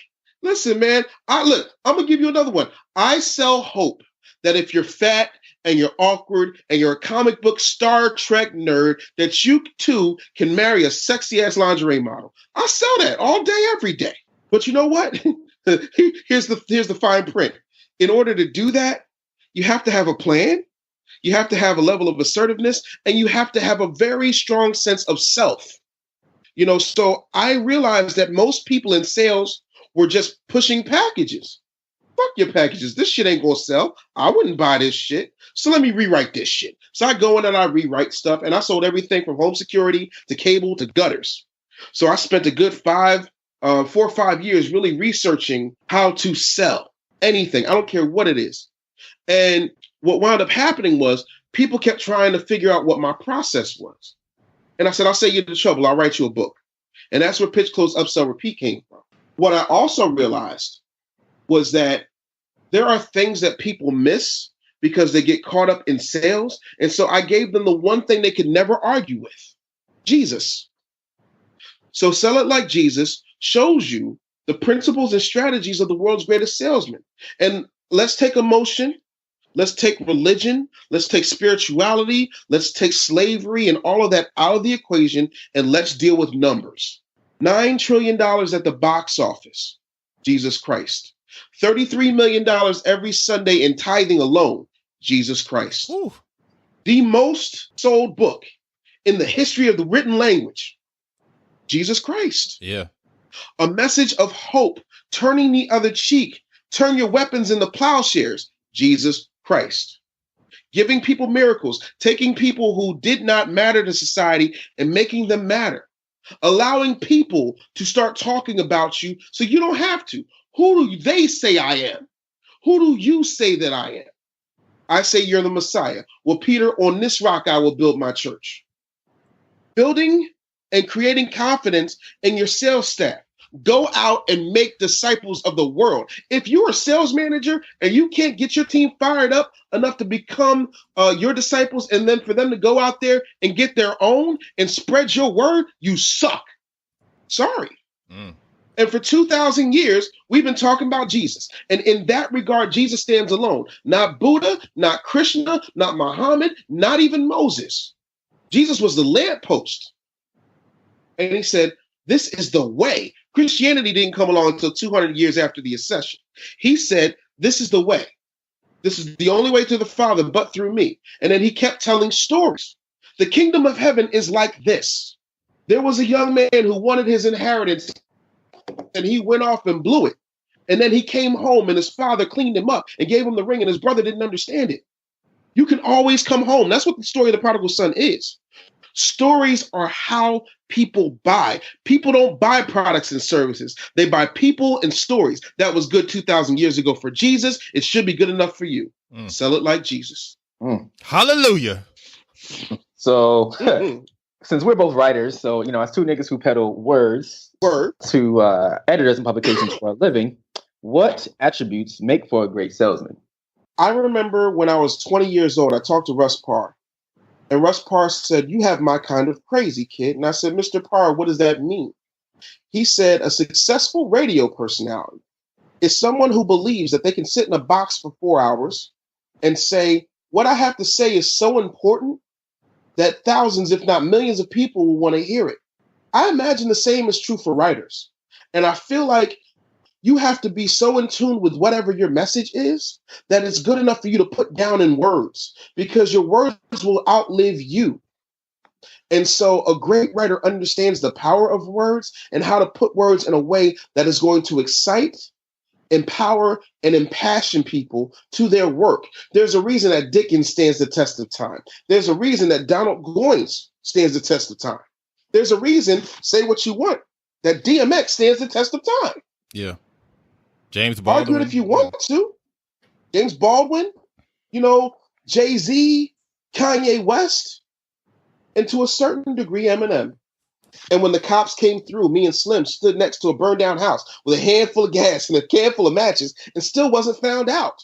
Listen, man. I'm gonna give you another one. I sell hope that if you're fat and you're awkward and you're a comic book Star Trek nerd, that you too can marry a sexy ass lingerie model. I sell that all day, every day. But you know what? Here's the fine print. In order to do that, you have to have a plan. You have to have a level of assertiveness, and you have to have a very strong sense of self. So I realized that most people in sales were just pushing packages. Fuck your packages. This shit ain't gonna sell. I wouldn't buy this shit. So let me rewrite this shit. So I go in and I rewrite stuff, and I sold everything from home security to cable to gutters. So I spent a good 4 or 5 years really researching how to sell anything. I don't care what it is. And what wound up happening was people kept trying to figure out what my process was. And I said, I'll save you the trouble. I'll write you a book. And that's where Pitch, Close, Upsell, Repeat came from. What I also realized was that there are things that people miss because they get caught up in sales. And so I gave them the one thing they could never argue with: Jesus. So Sell It Like Jesus shows you the principles and strategies of the world's greatest salesman. And let's take emotion. Let's take religion. Let's take spirituality. Let's take slavery and all of that out of the equation. And let's deal with numbers. $9 trillion at the box office. Jesus Christ. $33 million every Sunday in tithing alone. Jesus Christ. Ooh. The most sold book in the history of the written language. Jesus Christ. Yeah. A message of hope, turning the other cheek, turn your weapons into plowshares. Jesus Christ. Giving people miracles, taking people who did not matter to society and making them matter. Allowing people to start talking about you so you don't have to. Who do they say I am? Who do you say that I am? I say you're the Messiah. Well, Peter, on this rock I will build my church. Building and creating confidence in your sales staff. Go out and make disciples of the world. If you're a sales manager and you can't get your team fired up enough to become your disciples and then for them to go out there and get their own and spread your word, you suck. Sorry. And for 2,000 years, we've been talking about Jesus. And in that regard, Jesus stands alone. Not Buddha, not Krishna, not Muhammad, not even Moses. Jesus was the lamppost. And he said, this is the way. Christianity didn't come along until 200 years after the accession. He said, this is the way. This is the only way to the Father but through me. And then he kept telling stories. The kingdom of heaven is like this. There was a young man who wanted his inheritance and he went off and blew it. And then he came home and his father cleaned him up and gave him the ring and his brother didn't understand it. You can always come home. That's what the story of the prodigal son is. Stories are how people buy. People don't buy products and services. They buy people and stories. That was good 2,000 years ago for Jesus. It should be good enough for you. Sell it like Jesus. Hallelujah. So since we're both writers, so, as two niggas who peddle words to editors and publications for a living, what attributes make for a great salesman? I remember when I was 20 years old, I talked to Russ Parr. And Russ Parr said, you have my kind of crazy, kid. And I said, Mr. Parr, what does that mean? He said, a successful radio personality is someone who believes that they can sit in a box for 4 hours and say, what I have to say is so important that thousands, if not millions of people will want to hear it. I imagine the same is true for writers. And I feel like you have to be so in tune with whatever your message is that it's good enough for you to put down in words, because your words will outlive you. And so a great writer understands the power of words and how to put words in a way that is going to excite, empower, and impassion people to their work. There's a reason that Dickens stands the test of time. There's a reason that Donald Goines stands the test of time. There's a reason, say what you want, that DMX stands the test of time. Yeah. James Baldwin. Argue it if you want to. James Baldwin, Jay-Z, Kanye West, and to a certain degree, Eminem. And when the cops came through, me and Slim stood next to a burned down house with a handful of gas and a can full of matches and still wasn't found out.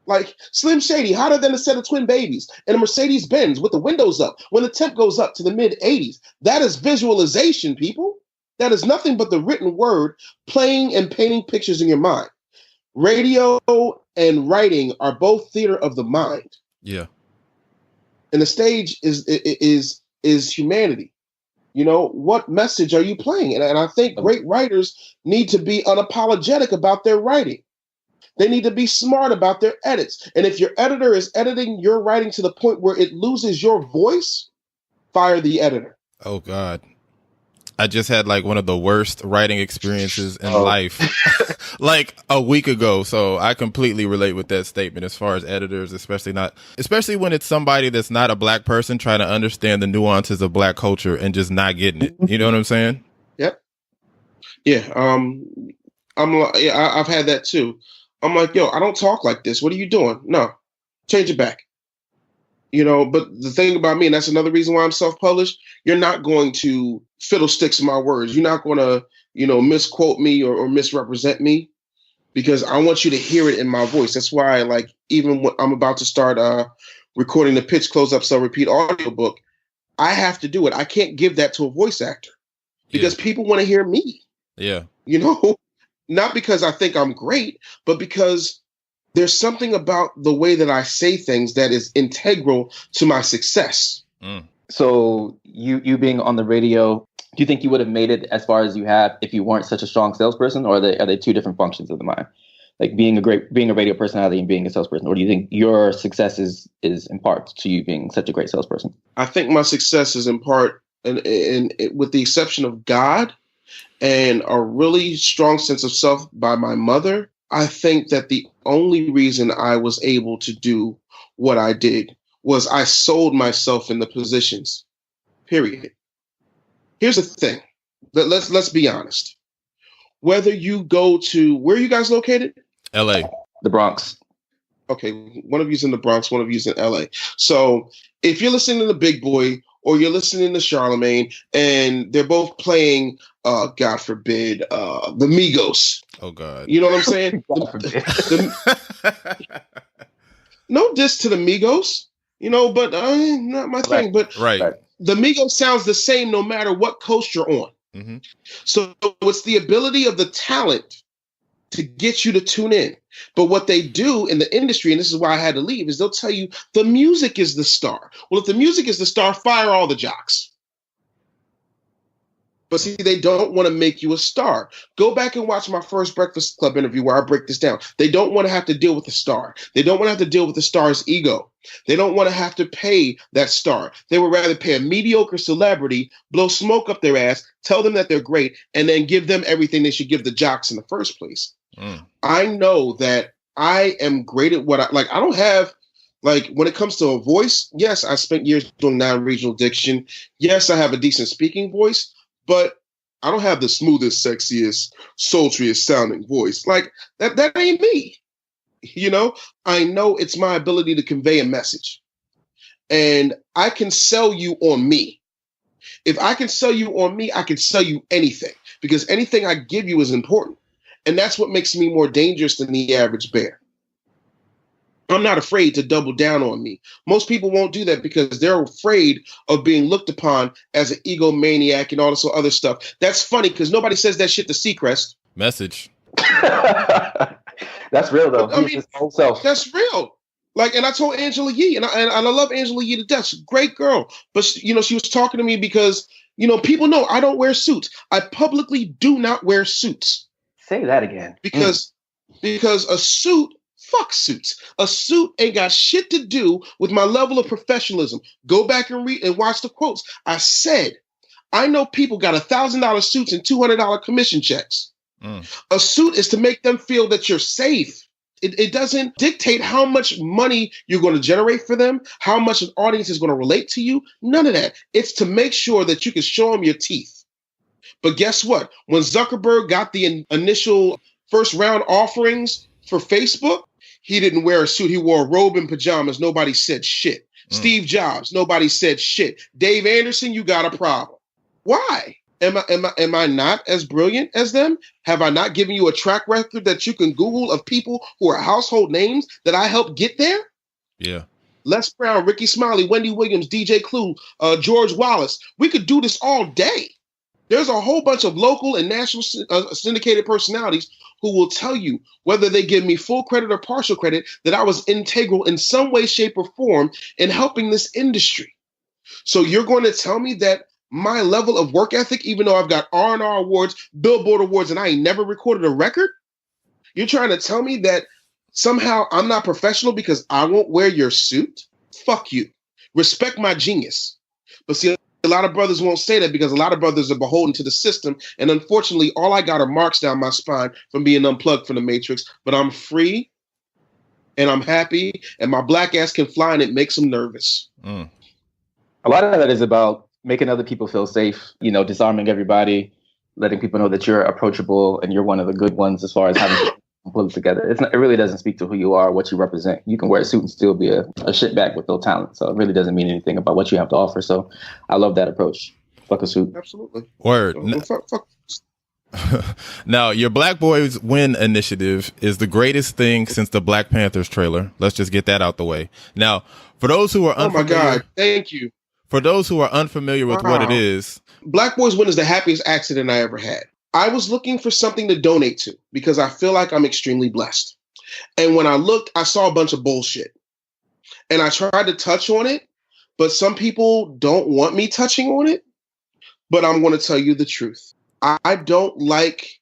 Like Slim Shady, hotter than a set of twin babies in a Mercedes Benz with the windows up when the temp goes up to the mid 80s. That is visualization, people. That is nothing but the written word playing and painting pictures in your mind. Radio and writing are both theater of the mind. Yeah. And the stage is humanity. You know, what message are you playing? And I think great writers need to be unapologetic about their writing. They need to be smart about their edits. And if your editor is editing your writing to the point where it loses your voice, fire the editor. Oh, God. I just had like one of the worst writing experiences in life like a week ago. So I completely relate with that statement as far as editors, especially when it's somebody that's not a black person trying to understand the nuances of black culture and just not getting it. You know what I'm saying? Yep. Yeah. I've had that too. I'm like, yo, I don't talk like this. What are you doing? No, change it back. You know, but the thing about me, and that's another reason why I'm self-published, you're not going to fiddlesticks in my words. You're not going to, you know, misquote me or misrepresent me, because I want you to hear it in my voice. That's why, like, even when I'm about to start recording the Pitch Close Up Sell Repeat audiobook, I have to do it. I can't give that to a voice actor because people want to hear me. Yeah. You know, not because I think I'm great, but because there's something about the way that I say things that is integral to my success. So you being on the radio, do you think you would have made it as far as you have if you weren't such a strong salesperson, or are they two different functions of the mind? Like being a radio personality and being a salesperson, or do you think your success is in part to you being such a great salesperson? I think my success is in part, and with the exception of God and a really strong sense of self by my mother, I think that the only reason I was able to do what I did was I sold myself in the positions, period. Here's the thing. Let's be honest. Whether you go to, where are you guys located? LA. The Bronx. Okay, one of you's in the Bronx, one of you's in LA. So if you're listening to the Big Boy or you're listening to Charlemagne and they're both playing, God forbid, the Migos. Oh, God. You know what I'm saying? No diss to the Migos, you know, but not my thing. But the Migos sounds the same no matter what coast you're on. Mm-hmm. So it's the ability of the talent to get you to tune in. But what they do in the industry, and this is why I had to leave, is they'll tell you the music is the star. Well, if the music is the star, fire all the jocks. But see, they don't want to make you a star. Go back and watch my first Breakfast Club interview where I break this down. They don't want to have to deal with the star. They don't want to have to deal with the star's ego. They don't want to have to pay that star. They would rather pay a mediocre celebrity, blow smoke up their ass, tell them that they're great, and then give them everything they should give the jocks in the first place. I know that I am great at what I don't have, like, when it comes to a voice, yes, I spent years doing non-regional diction. Yes, I have a decent speaking voice, but I don't have the smoothest, sexiest, sultriest sounding voice. Like, that ain't me. You know, I know it's my ability to convey a message. And I can sell you on me. If I can sell you on me, I can sell you anything, because anything I give you is important. And that's what makes me more dangerous than the average bear. I'm not afraid to double down on me. Most people won't do that because they're afraid of being looked upon as an egomaniac and all this other stuff. That's funny because nobody says that shit to Seacrest. Message. That's real though. I mean, that's real. Like, and I told Angela Yee, and I love Angela Yee to death. She's a great girl. But, she was talking to me because, people know I don't wear suits. I publicly do not wear suits. Say that again. Because a suit, fuck suits. A suit ain't got shit to do with my level of professionalism. Go back and read and watch the quotes. I said, I know people got $1,000 suits and $200 commission checks. A suit is to make them feel that you're safe. It doesn't dictate how much money you're going to generate for them, how much an audience is going to relate to you. None of that. It's to make sure that you can show them your teeth. But guess what? When Zuckerberg got the initial first round offerings for Facebook, he didn't wear a suit. He wore a robe and pajamas. Nobody said shit. Steve Jobs, nobody said shit. Dave Anderson, you got a problem. Why? Am I not as brilliant as them? Have I not given you a track record that you can Google of people who are household names that I helped get there? Yeah. Les Brown, Ricky Smiley, Wendy Williams, DJ Clue, George Wallace. We could do this all day. There's a whole bunch of local and national syndicated personalities who will tell you, whether they give me full credit or partial credit, that I was integral in some way, shape, or form in helping this industry. So you're going to tell me that my level of work ethic, even though I've got R&R awards, Billboard awards, and I ain't never recorded a record, you're trying to tell me that somehow I'm not professional because I won't wear your suit? Fuck you. Respect my genius. But see, a lot of brothers won't say that because a lot of brothers are beholden to the system. And unfortunately, all I got are marks down my spine from being unplugged from the matrix. But I'm free and I'm happy and my black ass can fly and it makes them nervous. A lot of that is about making other people feel safe, disarming everybody, letting people know that you're approachable and you're one of the good ones as far as having pull it together. It really doesn't speak to who you are, what you represent. You can wear a suit and still be a shitbag with no talent. So it really doesn't mean anything about what you have to offer. So I love that approach. Fuck a suit. Absolutely. Word. Fuck. Now, your Black Boys Win initiative is the greatest thing since the Black Panthers trailer. Let's just get that out the way. Now, for those who are unfamiliar, oh my God, thank you. For those who are unfamiliar with what it is, Black Boys Win is the happiest accident I ever had. I was looking for something to donate to because I feel like I'm extremely blessed. And when I looked, I saw a bunch of bullshit. And I tried to touch on it, but some people don't want me touching on it. But I'm going to tell you the truth. I don't like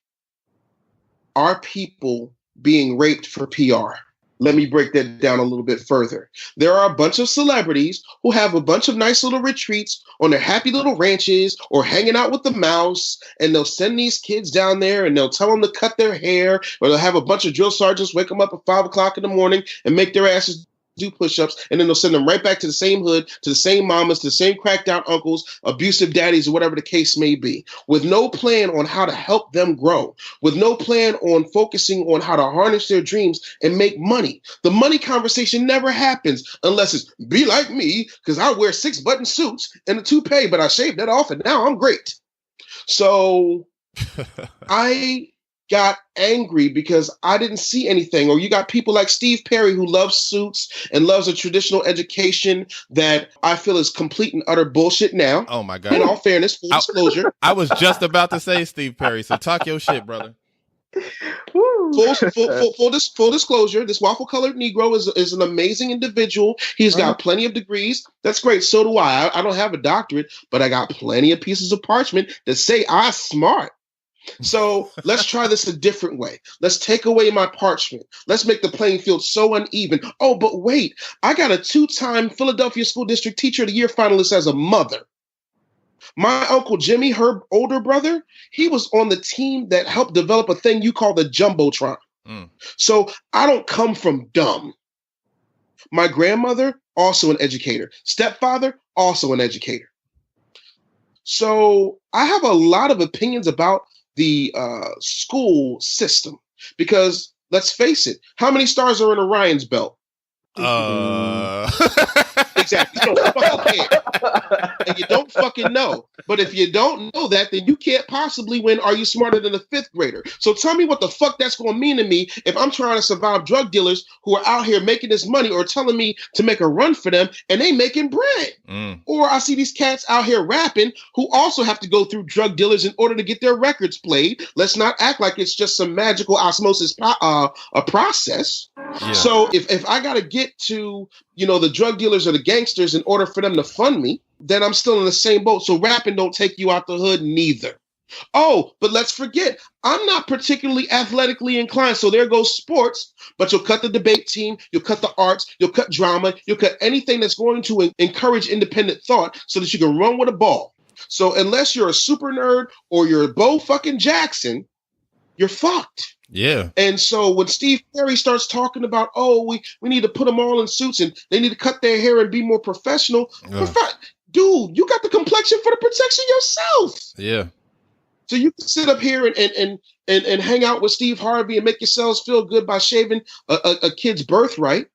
our people being raped for PR. Let me break that down a little bit further. There are a bunch of celebrities who have a bunch of nice little retreats on their happy little ranches or hanging out with the mouse, and they'll send these kids down there and they'll tell them to cut their hair, or they'll have a bunch of drill sergeants wake them up at 5 o'clock in the morning and make their asses do push-ups, and then they'll send them right back to the same hood, to the same mamas, to the same crackdown uncles, abusive daddies, or whatever the case may be, with no plan on how to help them grow, with no plan on focusing on how to harness their dreams and make money. The money conversation never happens unless it's be like me, because I wear 6-button suits and a toupee, but I shaved that off and now I'm great. So I got angry because I didn't see anything. Or you got people like Steve Perry who loves suits and loves a traditional education that I feel is complete and utter bullshit now. Oh my God. In all fairness, full disclosure. I was just about to say Steve Perry, so talk your shit, brother. Full disclosure, this waffle-colored Negro is an amazing individual. He's got plenty of degrees. That's great. So do I. I don't have a doctorate, but I got plenty of pieces of parchment that say I'm smart. So let's try this a different way. Let's take away my parchment. Let's make the playing field so uneven. Oh, but wait, I got a 2-time Philadelphia School District Teacher of the Year finalist as a mother. My Uncle Jimmy, her older brother, he was on the team that helped develop a thing you call the Jumbotron. So I don't come from dumb. My grandmother, also an educator. Stepfather, also an educator. So I have a lot of opinions about the school system, because let's face it, how many stars are in Orion's belt? Exactly. You don't fucking care. And you don't fucking know. But if you don't know that, then you can't possibly win Are You Smarter Than a Fifth Grader? So tell me what the fuck that's going to mean to me if I'm trying to survive drug dealers who are out here making this money, or telling me to make a run for them and they making bread. Or I see these cats out here rapping who also have to go through drug dealers in order to get their records played. Let's not act like it's just some magical osmosis a process. Yeah. So if I got to get to, the drug dealers or the gangsters in order for them to fund me, then I'm still in the same boat. So rapping don't take you out the hood neither. Oh, but let's forget, I'm not particularly athletically inclined. So there goes sports, but you'll cut the debate team, you'll cut the arts, you'll cut drama, you'll cut anything that's going to encourage independent thought so that you can run with a ball. So unless you're a super nerd or you're Bo fucking Jackson, you're fucked. Yeah. And so when Steve Perry starts talking about, we need to put them all in suits and they need to cut their hair and be more professional. Dude, you got the complexion for the protection yourself. Yeah. So you can sit up here and hang out with Steve Harvey and make yourselves feel good by shaving a kid's birthright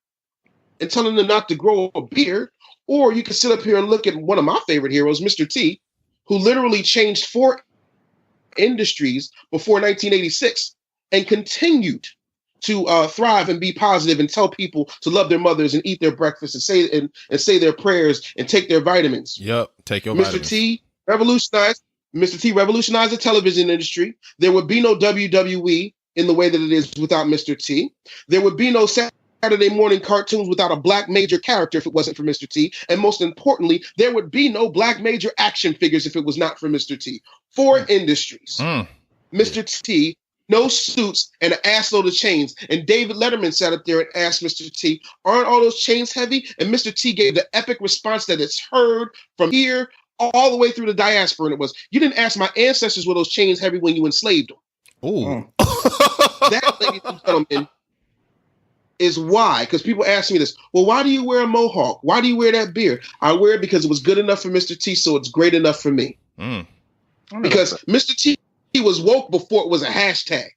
and telling them not to grow a beard. Or you can sit up here and look at one of my favorite heroes, Mr. T, who literally changed 4 industries before 1986 and continued to thrive and be positive and tell people to love their mothers and eat their breakfast and say their prayers and take their vitamins. Yep, take your Mr. vitamins. T revolutionized the television industry. There would be no WWE in the way that it is without Mr. T. There would be no Saturday morning cartoons without a black major character if it wasn't for Mr. T. And most importantly, there would be no black major action figures if it was not for Mr. T. Four industries. Mr. T, no suits, and an assload of chains. And David Letterman sat up there and asked Mr. T, aren't all those chains heavy? And Mr. T gave the epic response that it's heard from here all the way through the diaspora. And it was, you didn't ask my ancestors were those chains heavy when you enslaved them. Ooh. That, ladies and gentlemen, is why. Because people ask me this, well, why do you wear a mohawk? Why do you wear that beard? I wear it because it was good enough for Mr. T, so it's great enough for me. Because Mr. T was woke before it was a hashtag.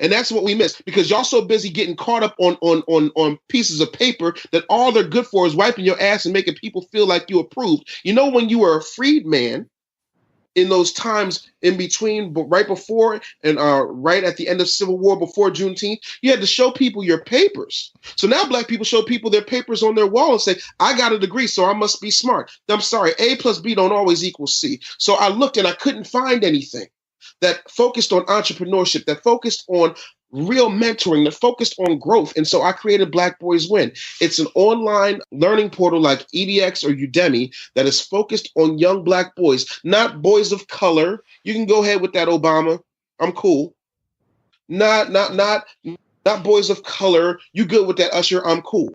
And that's what we miss, because y'all so busy getting caught up on pieces of paper that all they're good for is wiping your ass and making people feel like you approved. You know, when you were a freed man in those times in between, but right before and right at the end of Civil War, before Juneteenth, you had to show people your papers. So now black people show people their papers on their wall and say, I got a degree, so I must be smart. I'm sorry, A plus B don't always equal C. So I looked and I couldn't find anything that focused on entrepreneurship, that focused on real mentoring, that focused on growth. And so I created Black Boys Win. It's an online learning portal like EDX or Udemy that is focused on young black boys, not boys of color. You can go ahead with that, Obama. I'm cool. Not boys of color. You good with that, Usher? I'm cool.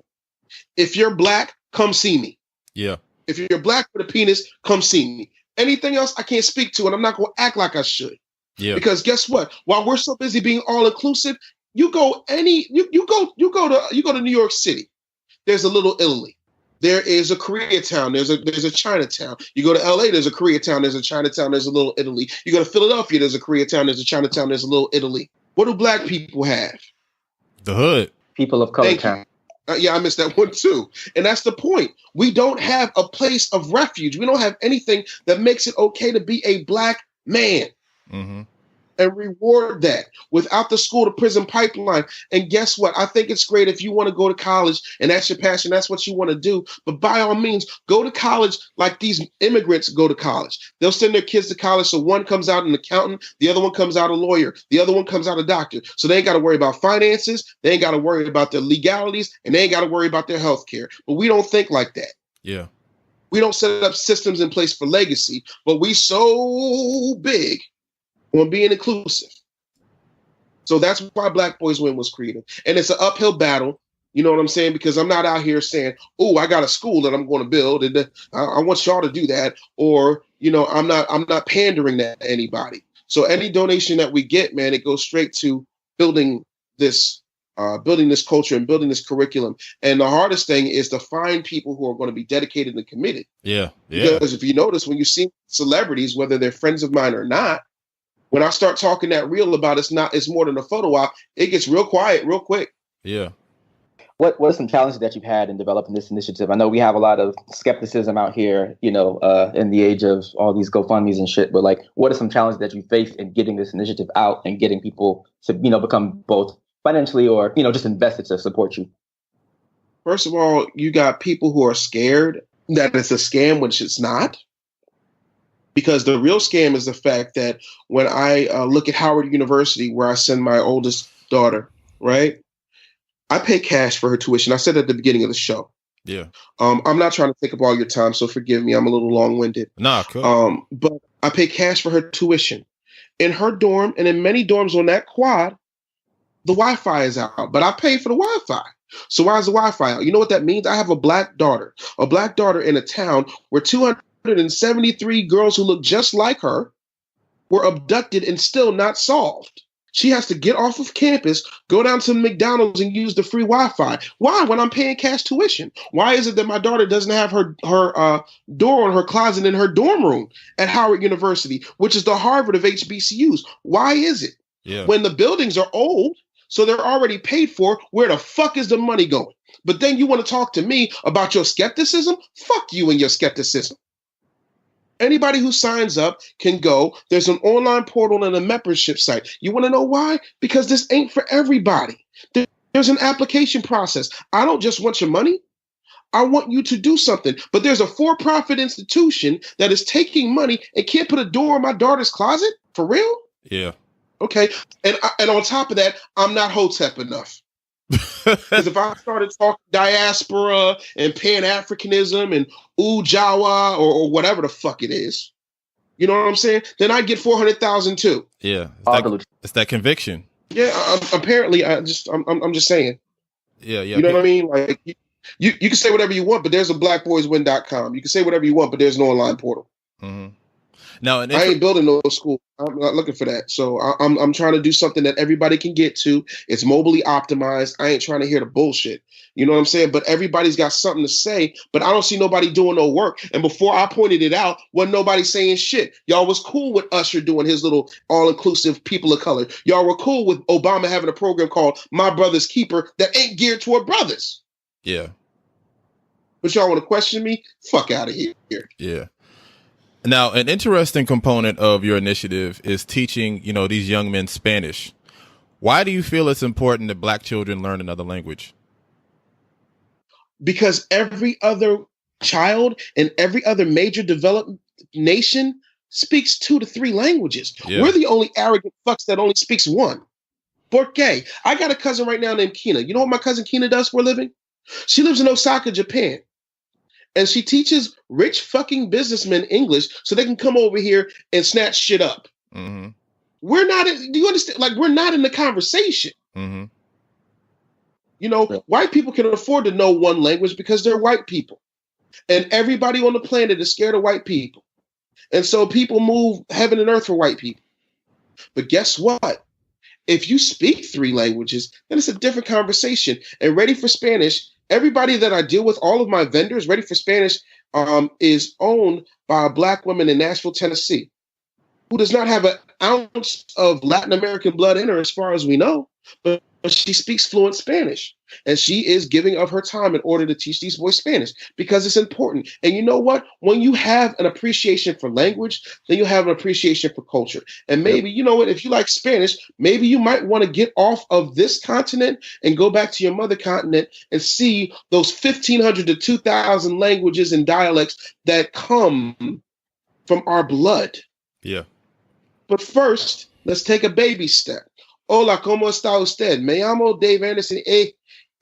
If you're black, come see me. Yeah. If you're black with a penis, come see me. Anything else I can't speak to, and I'm not going to act like I should. Yeah. Because guess what? While we're so busy being all inclusive, you go to New York City. There's a little Italy. There is a Koreatown. There's a Chinatown. You go to LA, there's a Koreatown, there's a Chinatown, there's a little Italy. You go to Philadelphia, there's a Koreatown, there's a Chinatown, there's a little Italy. What do black people have? The hood. People of color town. Yeah, I missed that one too. And that's the point. We don't have a place of refuge. We don't have anything that makes it okay to be a black man. Mm-hmm. And reward that without the school to prison pipeline. And guess what? I think it's great if you want to go to college and that's your passion, that's what you want to do. But by all means, go to college like these immigrants go to college. They'll send their kids to college. So one comes out an accountant, the other one comes out a lawyer, the other one comes out a doctor. So they ain't got to worry about finances. They ain't got to worry about their legalities, and they ain't got to worry about their health care. But we don't think like that. Yeah. We don't set up systems in place for legacy, but we so big on being inclusive. So that's why Black Boys Win was created. And it's an uphill battle, you know what I'm saying? Because I'm not out here saying, oh, I got a school that I'm going to build and I want y'all to do that. Or, you know, I'm not pandering to anybody. So any donation that we get, man, it goes straight to building this culture and building this curriculum. And the hardest thing is to find people who are going to be dedicated and committed. Yeah. Yeah. Because if you notice, when you see celebrities, whether they're friends of mine or not, when I start talking that real about it's more than a photo op, it gets real quiet real quick. Yeah. What are some challenges that you've had in developing this initiative? I know we have a lot of skepticism out here, you know, in the age of all these GoFundMes and shit, but like, what are some challenges that you face in getting this initiative out and getting people to, you know, become both financially or, you know, just invested to support you? First of all, you got people who are scared that it's a scam, which it's not. Because the real scam is the fact that when I look at Howard University, where I send my oldest daughter, right, I pay cash for her tuition. I said at the beginning of the show. Yeah. I'm not trying to take up all your time, so forgive me. I'm a little long-winded. Nah, cool. But I pay cash for her tuition. In her dorm and in many dorms on that quad, the Wi-Fi is out, but I pay for the Wi-Fi. So why is the Wi-Fi out? You know what that means? I have a black daughter in a town where 273 girls who look just like her were abducted and still not solved. She has to get off of campus, go down to McDonald's and use the free Wi-Fi. Why? When I'm paying cash tuition. Why is it that my daughter doesn't have her door on her closet in her dorm room at Howard University, which is the Harvard of HBCUs? Why is it? Yeah. When the buildings are old, so they're already paid for, where the fuck is the money going? But then you want to talk to me about your skepticism? Fuck you and your skepticism. Anybody who signs up can go. There's an online portal and a membership site. You want to know why? Because this ain't for everybody. There's an application process. I don't just want your money. I want you to do something. But there's a for-profit institution that is taking money and can't put a door in my daughter's closet? For real? Yeah. Okay. And on top of that, I'm not hotep enough. Because if I started talking diaspora and Pan-Africanism and Ujawa or whatever the fuck it is, you know what I'm saying? Then I'd get 400,000 too. Yeah. It's that conviction. Yeah. Apparently, I'm just saying. Yeah. You know what I mean? Like you can say whatever you want, but there's a blackboyswin.com. You can say whatever you want, but there's an online portal. Mm-hmm. Now, I ain't building no school. I'm not looking for that. So I'm trying to do something that everybody can get to. It's mobily optimized. I ain't trying to hear the bullshit. You know what I'm saying? But everybody's got something to say, but I don't see nobody doing no work. And before I pointed it out, wasn't nobody saying shit. Y'all was cool with Usher doing his little all-inclusive people of color. Y'all were cool with Obama having a program called My Brother's Keeper that ain't geared toward brothers. Yeah. But y'all want to question me? Fuck out of here. Yeah. Now, an interesting component of your initiative is teaching, these young men Spanish. Why do you feel it's important that Black children learn another language? Because every other child in every other major developed nation speaks 2 to 3 languages. Yeah. We're the only arrogant fucks that only speaks 1. Por qué? I got a cousin right now named Kina. You know what my cousin Kina does for a living? She lives in Osaka, Japan. And she teaches rich fucking businessmen English so they can come over here and snatch shit up. Mm-hmm. We're not, do you understand? Like, we're not in the conversation. Mm-hmm. White people can afford to know one language because they're white people. And everybody on the planet is scared of white people. And so people move heaven and earth for white people. But guess what? If you speak 3 languages, then it's a different conversation. And Ready for Spanish, everybody that I deal with, all of my vendors, Ready for Spanish, is owned by a Black woman in Nashville, Tennessee, who does not have an ounce of Latin American blood in her, as far as we know, but she speaks fluent Spanish. And she is giving of her time in order to teach these boys Spanish because it's important. And you know what? When you have an appreciation for language, then you have an appreciation for culture. And maybe, you know what, if you like Spanish, maybe you might want to get off of this continent and go back to your mother continent and see those 1,500 to 2,000 languages and dialects that come from our blood. Yeah. But first, let's take a baby step. Hola, ¿cómo está usted? Me llamo Dave Anderson,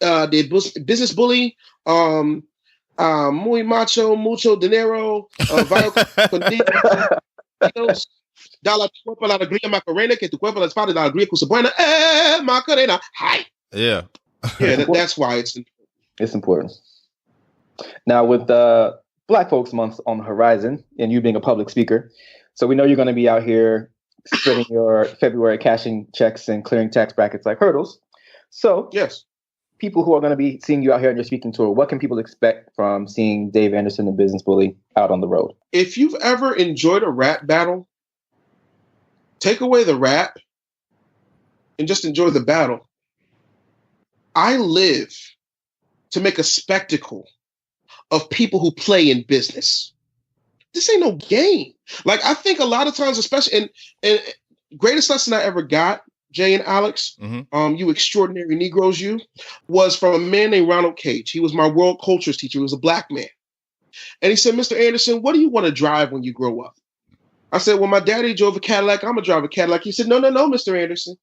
de Business Bully, muy macho, mucho dinero, vaya contigo, da la cuerpo la alegría Macarena, que tu cuerpo la espada la alegría cosa buena, Macarena, hi. Yeah. Yeah, that's why it's important. Now, with Black Folks Month on the horizon, and you being a public speaker, so we know you're going to be out here splitting your February cashing checks and clearing tax brackets like hurdles. So, yes, people who are going to be seeing you out here on your speaking tour, what can people expect from seeing Dave Anderson, the Business Bully, out on the road? If you've ever enjoyed a rap battle, take away the rap and just enjoy the battle. I live to make a spectacle of people who play in business. This ain't no game. Like, I think a lot of times, especially and greatest lesson I ever got, Jay and Alex, you Extraordinary Negroes, was from a man named Ronald Cage. He was my world cultures teacher. He was a Black man. And he said, Mr. Anderson, what do you want to drive when you grow up? I said, well, my daddy drove a Cadillac. I'm going to drive a Cadillac. He said, no, Mr. Anderson.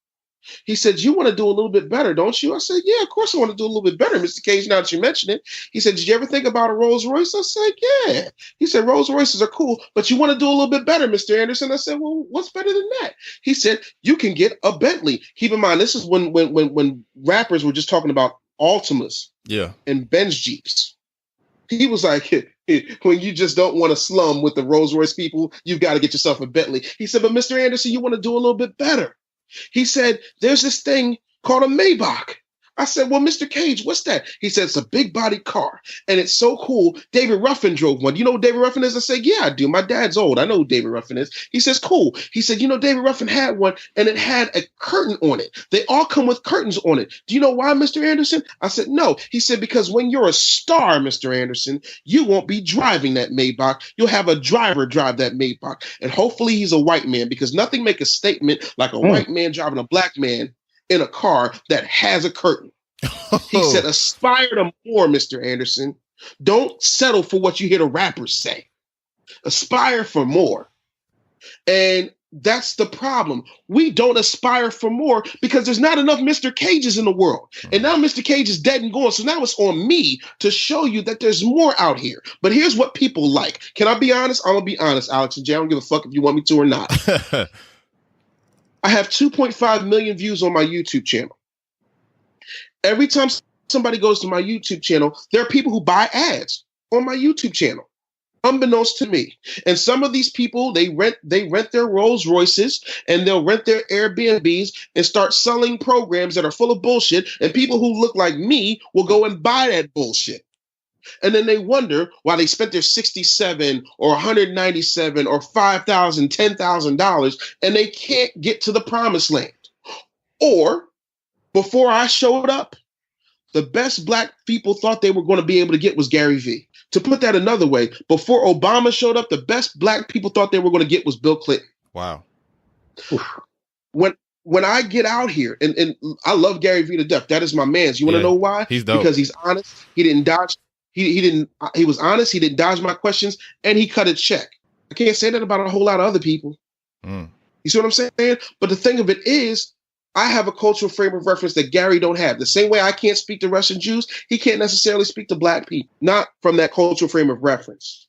He said, you want to do a little bit better, don't you? I said, yeah, of course I want to do a little bit better, Mr. Cage, now that you mention it. He said, did you ever think about a Rolls Royce? I said, yeah. He said, Rolls Royces are cool, but you want to do a little bit better, Mr. Anderson? I said, well, what's better than that? He said, you can get a Bentley. Keep in mind, this is when rappers were just talking about Altimas and Benz Jeeps. He was like, when you just don't want to slum with the Rolls Royce people, you've got to get yourself a Bentley. He said, but Mr. Anderson, you want to do a little bit better. He said, there's this thing called a Maybach. I said, well, Mr. Cage, what's that? He said, it's a big body car. And it's so cool. David Ruffin drove one. You know who David Ruffin is? I said, yeah, I do. My dad's old. I know who David Ruffin is. He says, cool. He said, you know, David Ruffin had one and it had a curtain on it. They all come with curtains on it. Do you know why, Mr. Anderson? I said, no. He said, because when you're a star, Mr. Anderson, you won't be driving that Maybach. You'll have a driver drive that Maybach. And hopefully he's a white man, because nothing make a statement like a white man driving a black man in a car that has a curtain. He said, aspire to more, Mr. Anderson. Don't settle for what you hear the rappers say. Aspire for more. And that's the problem. We don't aspire for more because there's not enough Mr. Cages in the world. And now Mr. Cage is dead and gone. So now it's on me to show you that there's more out here. But here's what people like. Can I be honest? I'm going to be honest, Alex and Jay. I don't give a fuck if you want me to or not. I have 2.5 million views on my YouTube channel. Every time somebody goes to my YouTube channel, there are people who buy ads on my YouTube channel, unbeknownst to me. And some of these people, they rent their Rolls Royces and they'll rent their Airbnbs and start selling programs that are full of bullshit. And people who look like me will go and buy that bullshit. And then they wonder why they spent their $67 or $197 or $5,000, $10,000, and they can't get to the promised land. Or before I showed up, the best black people thought they were going to be able to get was Gary Vee. To put that another way, before Obama showed up, the best black people thought they were going to get was Bill Clinton. Wow. When I get out here, and I love Gary Vee to death. That is my man's. You want to know why? He's dope. Because he's honest. He didn't dodge. He was honest. He didn't dodge my questions, and he cut a check. I can't say that about a whole lot of other people. You see what I'm saying? But the thing of it is, I have a cultural frame of reference that Gary don't have. The same way I can't speak to Russian Jews, he can't necessarily speak to black people, not from that cultural frame of reference.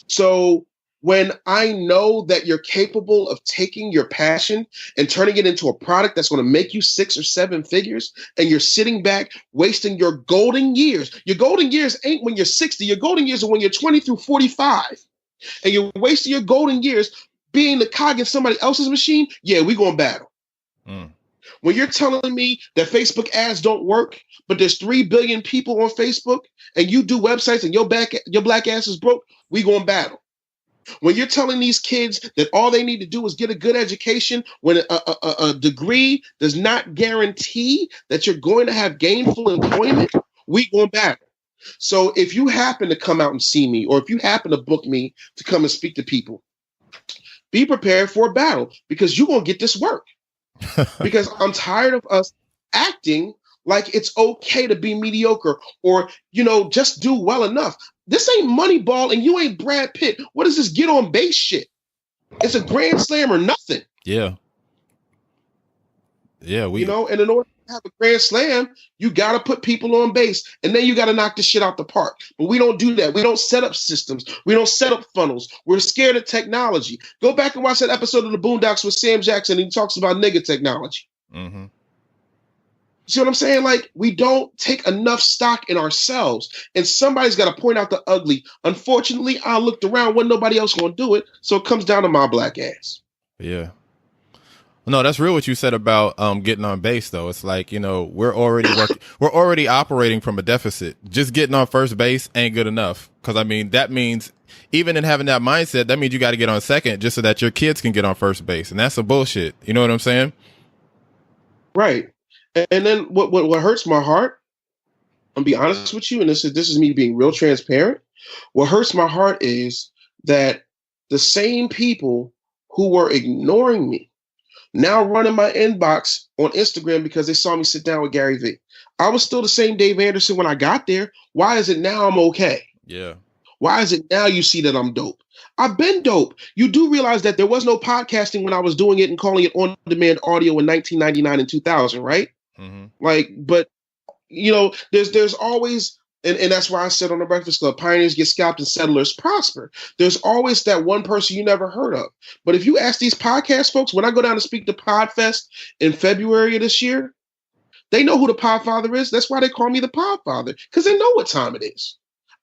So when I know that you're capable of taking your passion and turning it into a product that's going to make you 6 or 7 figures, and you're sitting back wasting your golden years. Your golden years ain't when you're 60. Your golden years are when you're 20 through 45. And you're wasting your golden years being the cog in somebody else's machine. Yeah, we going to battle. When you're telling me that Facebook ads don't work, but there's 3 billion people on Facebook and you do websites and your black ass is broke, we going to battle. When you're telling these kids that all they need to do is get a good education, when a degree does not guarantee that you're going to have gainful employment, we going to battle. So if you happen to come out and see me, or if you happen to book me to come and speak to people, be prepared for a battle, because you're going to get this work. Because I'm tired of us acting like it's okay to be mediocre or, just do well enough. This ain't Moneyball and you ain't Brad Pitt. What is this get on base shit? It's a grand slam or nothing. Yeah. Yeah. And in order to have a grand slam, you got to put people on base, and then you got to knock this shit out the park. But we don't do that. We don't set up systems. We don't set up funnels. We're scared of technology. Go back and watch that episode of the Boondocks with Sam Jackson. And he talks about nigga technology. Mm-hmm. See what I'm saying? Like, we don't take enough stock in ourselves, and somebody's got to point out the ugly. Unfortunately, I looked around when nobody else going to do it, so it comes down to my black ass. Yeah. No, that's real what you said about getting on base, though. It's like, we're already operating from a deficit. Just getting on first base ain't good enough. Because, that means even in having that mindset, that means you got to get on second just so that your kids can get on first base. And that's some bullshit. You know what I'm saying? Right. And then what hurts my heart, I'll be honest with you, and this is me being real transparent. What hurts my heart is that the same people who were ignoring me now running my inbox on Instagram because they saw me sit down with Gary Vee. I was still the same Dave Anderson when I got there. Why is it now I'm okay? Yeah. Why is it now you see that I'm dope? I've been dope. You do realize that there was no podcasting when I was doing it and calling it on-demand audio in 1999 and 2000, right? Mm-hmm. But there's always, and that's why I said on the Breakfast Club, pioneers get scalped and settlers prosper. There's always that one person you never heard of. But if you ask these podcast folks, when I go down to speak to Podfest in February of this year, they know who the Podfather is. That's why they call me the Podfather, because they know what time it is.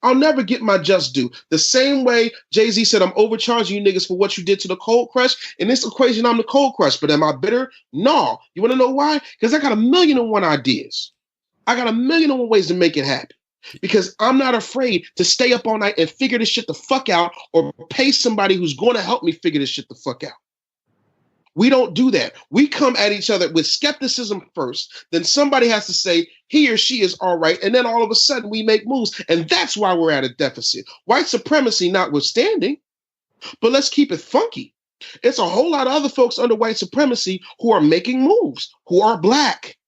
I'll never get my just due. The same way Jay-Z said, I'm overcharging you niggas for what you did to the Cold Crush. In this equation, I'm the Cold Crush. But am I bitter? No. You want to know why? Because I got 1,000,001 ideas. I got a million and one ways to make it happen because I'm not afraid to stay up all night and figure this shit the fuck out or pay somebody who's going to help me figure this shit the fuck out. We don't do that. We come at each other with skepticism first. Then somebody has to say he or she is all right. And then all of a sudden we make moves. And that's why we're at a deficit. White supremacy notwithstanding, but let's keep it funky. It's a whole lot of other folks under white supremacy who are making moves, who are black.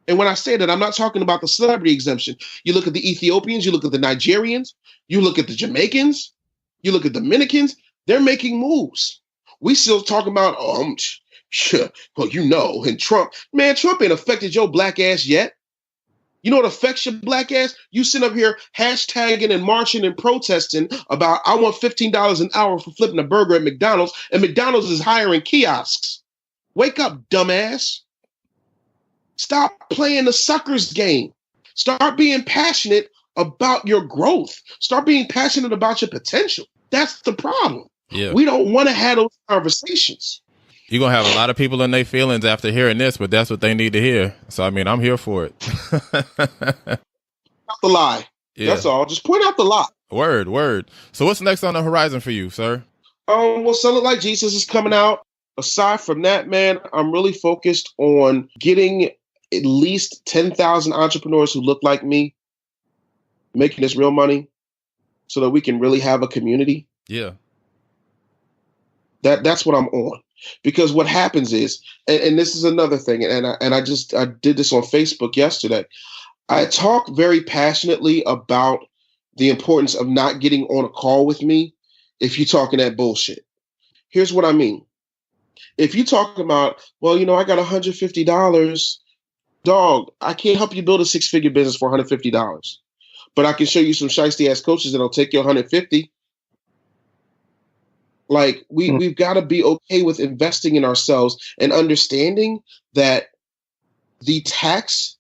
And when I say that, I'm not talking about the celebrity exemption. You look at the Ethiopians, you look at the Nigerians, you look at the Jamaicans, you look at Dominicans, they're making moves. We still talking about, well, you know, and Trump. Man, Trump ain't affected your black ass yet. You know what affects your black ass? You sit up here hashtagging and marching and protesting about, I want $15 an hour for flipping a burger at McDonald's, and McDonald's is hiring kiosks. Wake up, dumbass. Stop playing the suckers game. Start being passionate about your growth. Start being passionate about your potential. That's the problem. Yeah. We don't want to have those conversations. You're going to have a lot of people in their feelings after hearing this, but that's what they need to hear. So, I mean, I'm here for it. Not the lie. Yeah. That's all. Just point out the lie. Word. So what's next on the horizon for you, sir? Well, Sell It Like Jesus is coming out. Aside from that, man, I'm really focused on getting at least 10,000 entrepreneurs who look like me, making this real money so that we can really have a community. Yeah. That's what I'm on. Because what happens is, and this is another thing, and I did this on Facebook yesterday. I talk very passionately about the importance of not getting on a call with me if you're talking that bullshit. Here's what I mean. If you talk about, well, you know, I got $150, dog, I can't help you build a 6-figure business for $150. But I can show you some shiesty ass coaches that'll take your $150. Like we've got to be okay with investing in ourselves and understanding that the tax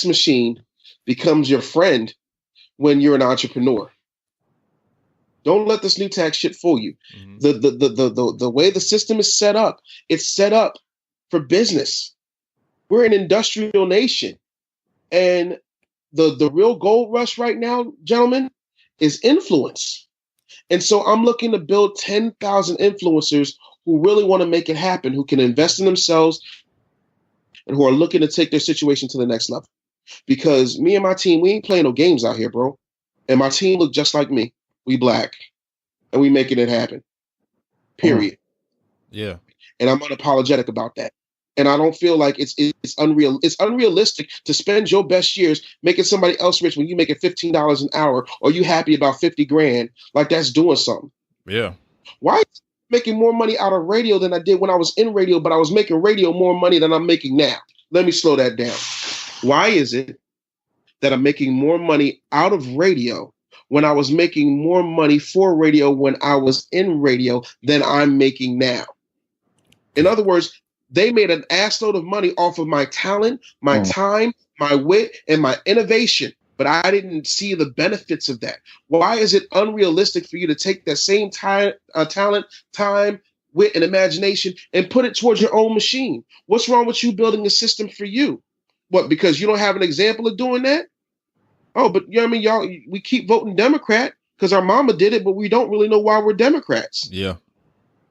machine becomes your friend when you're an entrepreneur. Don't let this new tax shit fool you. Mm-hmm. The way the system is set up, it's set up for business. We're an industrial nation. And the real gold rush right now, gentlemen, is influence. And so I'm looking to build 10,000 influencers who really want to make it happen, who can invest in themselves and who are looking to take their situation to the next level. Because me and my team, we ain't playing no games out here, bro. And my team look just like me. We black. And we making it happen. Period. Yeah. And I'm unapologetic about that. And I don't feel like it's unreal. It's unrealistic to spend your best years making somebody else rich when you make it $15 an hour, or you happy about 50 grand. Like that's doing something. Yeah. Why am I making more money out of radio than I did when I was in radio, but I was making radio more money than I'm making now? Let me slow that down. Why is it that I'm making more money out of radio when I was making more money for radio when I was in radio than I'm making now? In other words, they made an assload of money off of my talent, my time, my wit, and my innovation. But I didn't see the benefits of that. Why is it unrealistic for you to take that same talent, time, wit, and imagination and put it towards your own machine? What's wrong with you building a system for you? What, because you don't have an example of doing that? Oh, but you know what I mean, y'all, we keep voting Democrat because our mama did it, but we don't really know why we're Democrats. Yeah.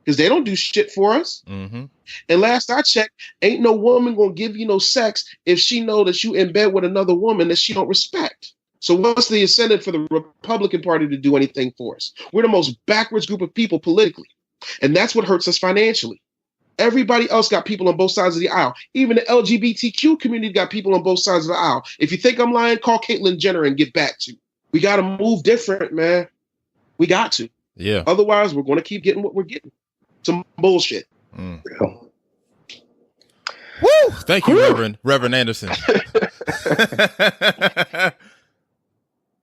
Because they don't do shit for us. Mm-hmm. And last I checked, ain't no woman gonna give you no sex if she know that you in bed with another woman that she don't respect. So what's the incentive for the Republican Party to do anything for us? We're the most backwards group of people politically. And that's what hurts us financially. Everybody else got people on both sides of the aisle. Even the LGBTQ community got people on both sides of the aisle. If you think I'm lying, call Caitlyn Jenner and get back to. We got to move different, man. We got to. Yeah. Otherwise, we're going to keep getting what we're getting. Some bullshit. Woo! Thank you, Reverend Anderson.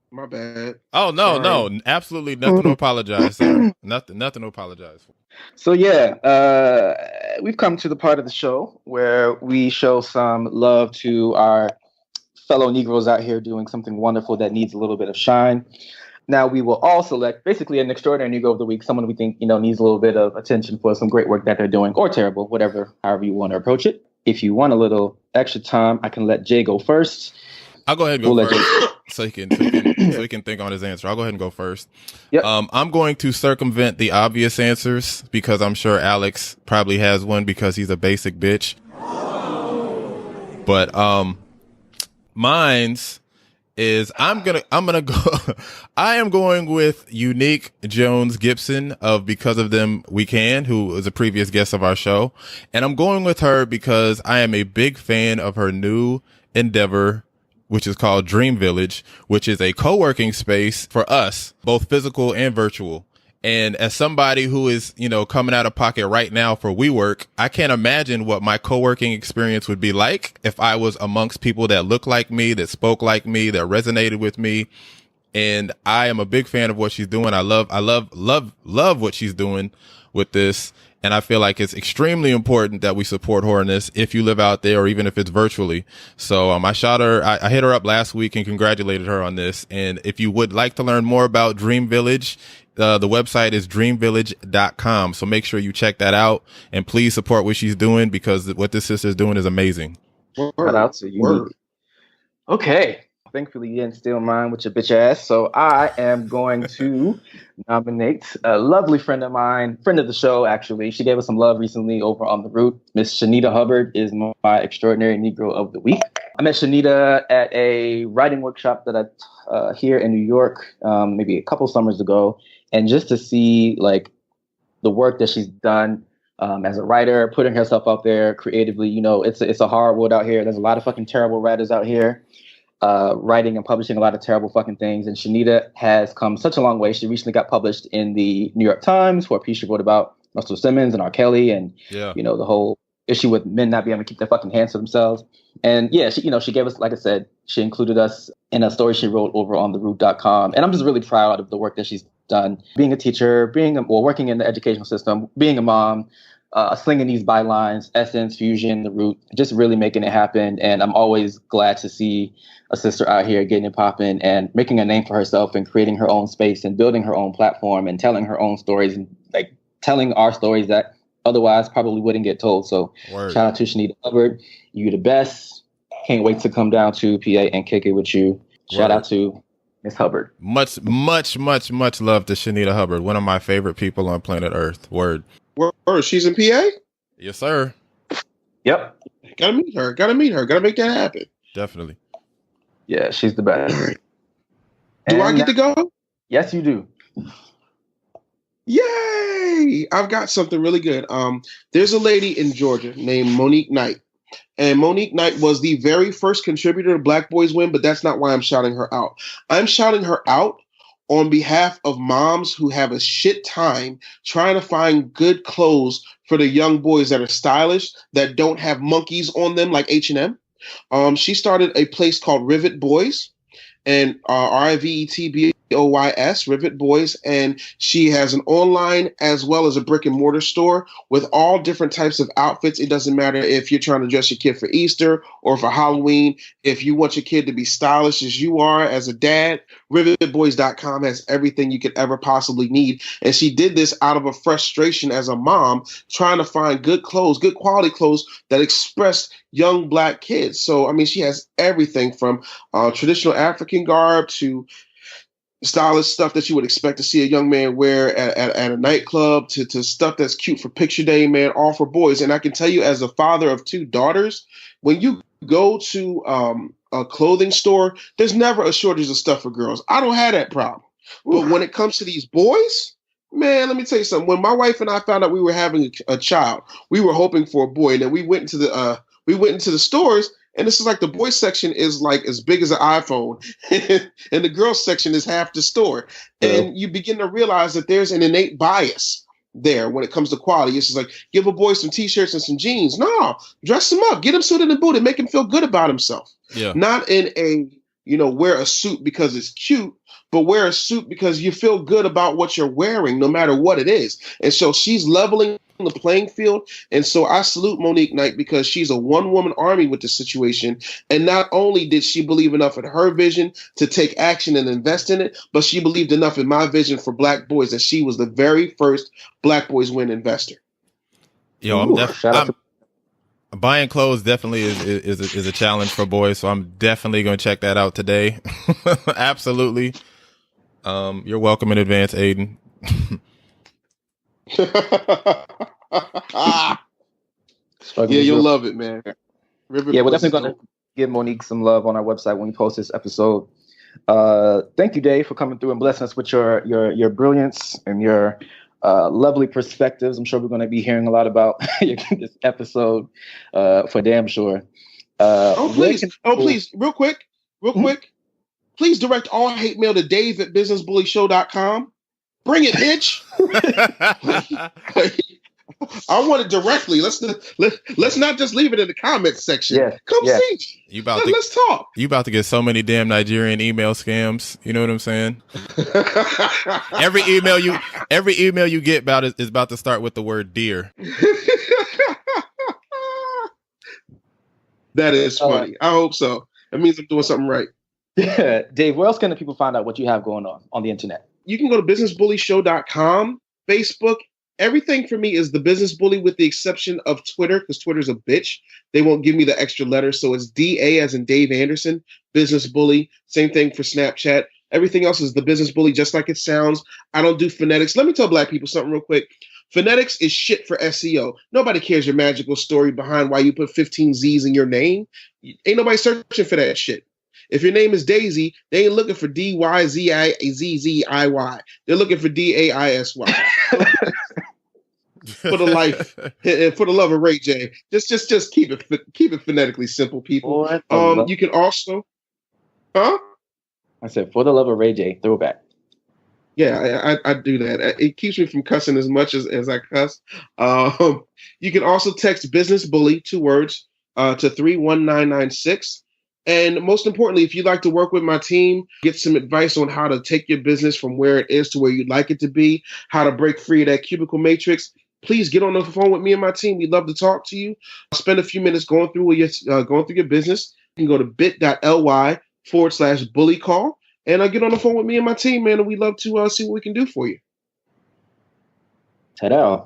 My bad. Oh no, absolutely nothing to apologize, sir. Nothing to apologize for. So we've come to the part of the show where we show some love to our fellow Negroes out here doing something wonderful that needs a little bit of shine. Now we will all select basically an extraordinary Negro of the week, someone we think needs a little bit of attention for some great work that they're doing, or terrible, however you want to approach it. If you want a little extra time, I can let Jay go first. I'll go ahead and go first so he can think on his answer. I'll go ahead and go first. Yep. I'm going to circumvent the obvious answers because I'm sure Alex probably has one because he's a basic bitch. But mine's is I am going with Unique Jones Gibson of Because of Them We Can, who was a previous guest of our show. And I'm going with her because I am a big fan of her new endeavor, which is called Dream Village, which is a co-working space for us, both physical and virtual. And as somebody who is, coming out of pocket right now for WeWork, I can't imagine what my co-working experience would be like if I was amongst people that look like me, that spoke like me, that resonated with me. And I am a big fan of what she's doing. I love what she's doing with this. And I feel like it's extremely important that we support her in this if you live out there or even if it's virtually. So I hit her up last week and congratulated her on this. And if you would like to learn more about Dream Village, the website is dreamvillage.com. So make sure you check that out and please support what she's doing because what this sister is doing is amazing. Shout out to you. Okay. Thankfully, you didn't steal mine with your bitch ass. So I am going to nominate a lovely friend of mine, friend of the show, actually. She gave us some love recently over on The Root. Miss Shanita Hubbard is my Extraordinary Negro of the Week. I met Shanita at a writing workshop that I here in New York, maybe a couple summers ago. And just to see like the work that she's done as a writer, putting herself out there creatively, it's a hard world out here. There's a lot of fucking terrible writers out here. Writing and publishing a lot of terrible fucking things. And Shanita has come such a long way. She recently got published in the New York Times for a piece she wrote about Russell Simmons and R. Kelly and, the whole issue with men not being able to keep their fucking hands to themselves. And yeah, she gave us, like I said, she included us in a story she wrote over on theroot.com. And I'm just really proud of the work that she's done. Being a teacher, working in the educational system, being a mom, slinging these bylines, Essence, Fusion, The Root, just really making it happen. And I'm always glad to see a sister out here getting it popping and making a name for herself and creating her own space and building her own platform and telling her own stories and like telling our stories that otherwise probably wouldn't get told. So Shout out to Shanita Hubbard. You the best. Can't wait to come down to PA and kick it with you. Shout out to Miss Hubbard. Much love to Shanita Hubbard, one of my favorite people on planet Earth. Word. She's in PA? Yes, sir. Yep. Gotta meet her. Gotta make that happen. Definitely. Yeah, she's the best. Do I get to go? Yes, you do. Yay! I've got something really good. There's a lady in Georgia named Monique Knight. And Monique Knight was the very first contributor to Black Boys Win, but that's not why I'm shouting her out. I'm shouting her out on behalf of moms who have a shit time trying to find good clothes for the young boys that are stylish, that don't have monkeys on them like H&M. She started a place called Rivet Boys, and RIVETBOYS, Rivet Boys, and she has an online as well as a brick and mortar store with all different types of outfits. It doesn't matter if you're trying to dress your kid for Easter or for Halloween. If you want your kid to be stylish as you are as a dad, rivetboys.com has everything you could ever possibly need. And she did this out of a frustration as a mom trying to find good clothes, good quality clothes that express young Black kids. So, I mean, she has everything from traditional African garb to stylish stuff that you would expect to see a young man wear at a nightclub to stuff that's cute for picture day, man, all for boys. And I can tell you, as a father of two daughters, when you go to a clothing store, there's never a shortage of stuff for girls. I don't have that problem. But when it comes to these boys, man, let me tell you something. When my wife and I found out we were having a child, we were hoping for a boy, and then we went into the stores, and this is like the boys section is like as big as an iPhone, and the girls section is half the store. And you begin to realize that there's an innate bias there when it comes to quality. It's just like, give a boy some t-shirts and some jeans. No, dress him up, get him suited and booted, make him feel good about himself. Yeah. Not in a, wear a suit because it's cute, but wear a suit because you feel good about what you're wearing, no matter what it is. And so she's leveling the playing field. And so I salute Monique Knight because she's a one-woman army with the situation. And not only did she believe enough in her vision to take action and invest in it, but she believed enough in my vision for Black boys that she was the very first Black Boys Win investor. Yo, Buying clothes definitely is a challenge for boys, so I'm definitely going to check that out today. Absolutely. You're welcome in advance, Aiden. Yeah, you'll love it, man. Yeah, we're definitely going to give Monique some love on our website when we post this episode. Thank you, Dave, for coming through and blessing us with your brilliance and your lovely perspectives. I'm sure we're going to be hearing a lot about this episode for damn sure. Please, real quick. Please direct all hate mail to dave@businessbullyshow.com. Bring it, bitch. I want it directly. Let's not just leave it in the comments section. Yeah, Come see. Let's talk. You about to get so many damn Nigerian email scams. You know what I'm saying? every email you get about is about to start with the word dear. That is funny. I hope so. That means I'm doing something right. Yeah. Dave, where else can the people find out what you have going on the internet? You can go to businessbullyshow.com, Facebook. Everything for me is the Business Bully with the exception of Twitter, because Twitter's a bitch. They won't give me the extra letters. So it's DA as in Dave Anderson, Business Bully. Same thing for Snapchat. Everything else is the Business Bully, just like it sounds. I don't do phonetics. Let me tell black people something real quick. Phonetics is shit for SEO. Nobody cares your magical story behind why you put 15 Z's in your name. Ain't nobody searching for that shit. If your name is Daisy, they ain't looking for DYZIZZIY. They're looking for DAISY. For the life, for the love of Ray J, just keep it phonetically simple, people. You can also, I said, for the love of Ray J, throwback. Yeah, I do that. It keeps me from cussing as much as I cuss. You can also text Business Bully, 2 words, to 31996. And most importantly, if you'd like to work with my team, get some advice on how to take your business from where it is to where you'd like it to be, how to break free of that cubicle matrix, please get on the phone with me and my team. We'd love to talk to you. Spend a few minutes going through your business. You can go to bit.ly/bully call and get on the phone with me and my team, man. And we'd love to see what we can do for you. Ta-da.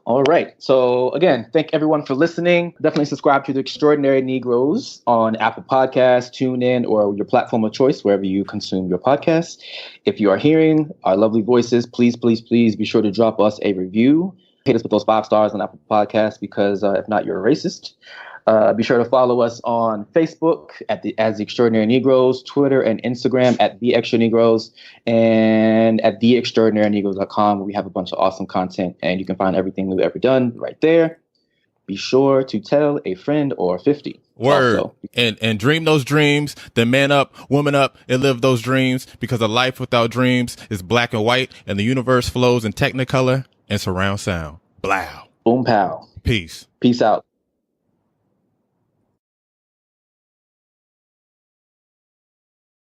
All right. So again, thank everyone for listening. Definitely subscribe to the Extraordinary Negroes on Apple Podcasts, TuneIn, or your platform of choice, wherever you consume your podcasts. If you are hearing our lovely voices, please be sure to drop us a review. Hit us with those 5 stars on Apple Podcasts, because if not, you're a racist. Be sure to follow us on Facebook as the Extraordinary Negroes, Twitter and Instagram at The Extra Negroes, and at theextraordinarynegros.com, where we have a bunch of awesome content, and you can find everything we've ever done right there. Be sure to tell a friend or 50. Word. Also, and dream those dreams, then man up, woman up, and live those dreams, because a life without dreams is black and white, and the universe flows in technicolor and surround sound. Blow. Boom pow. Peace. Peace out.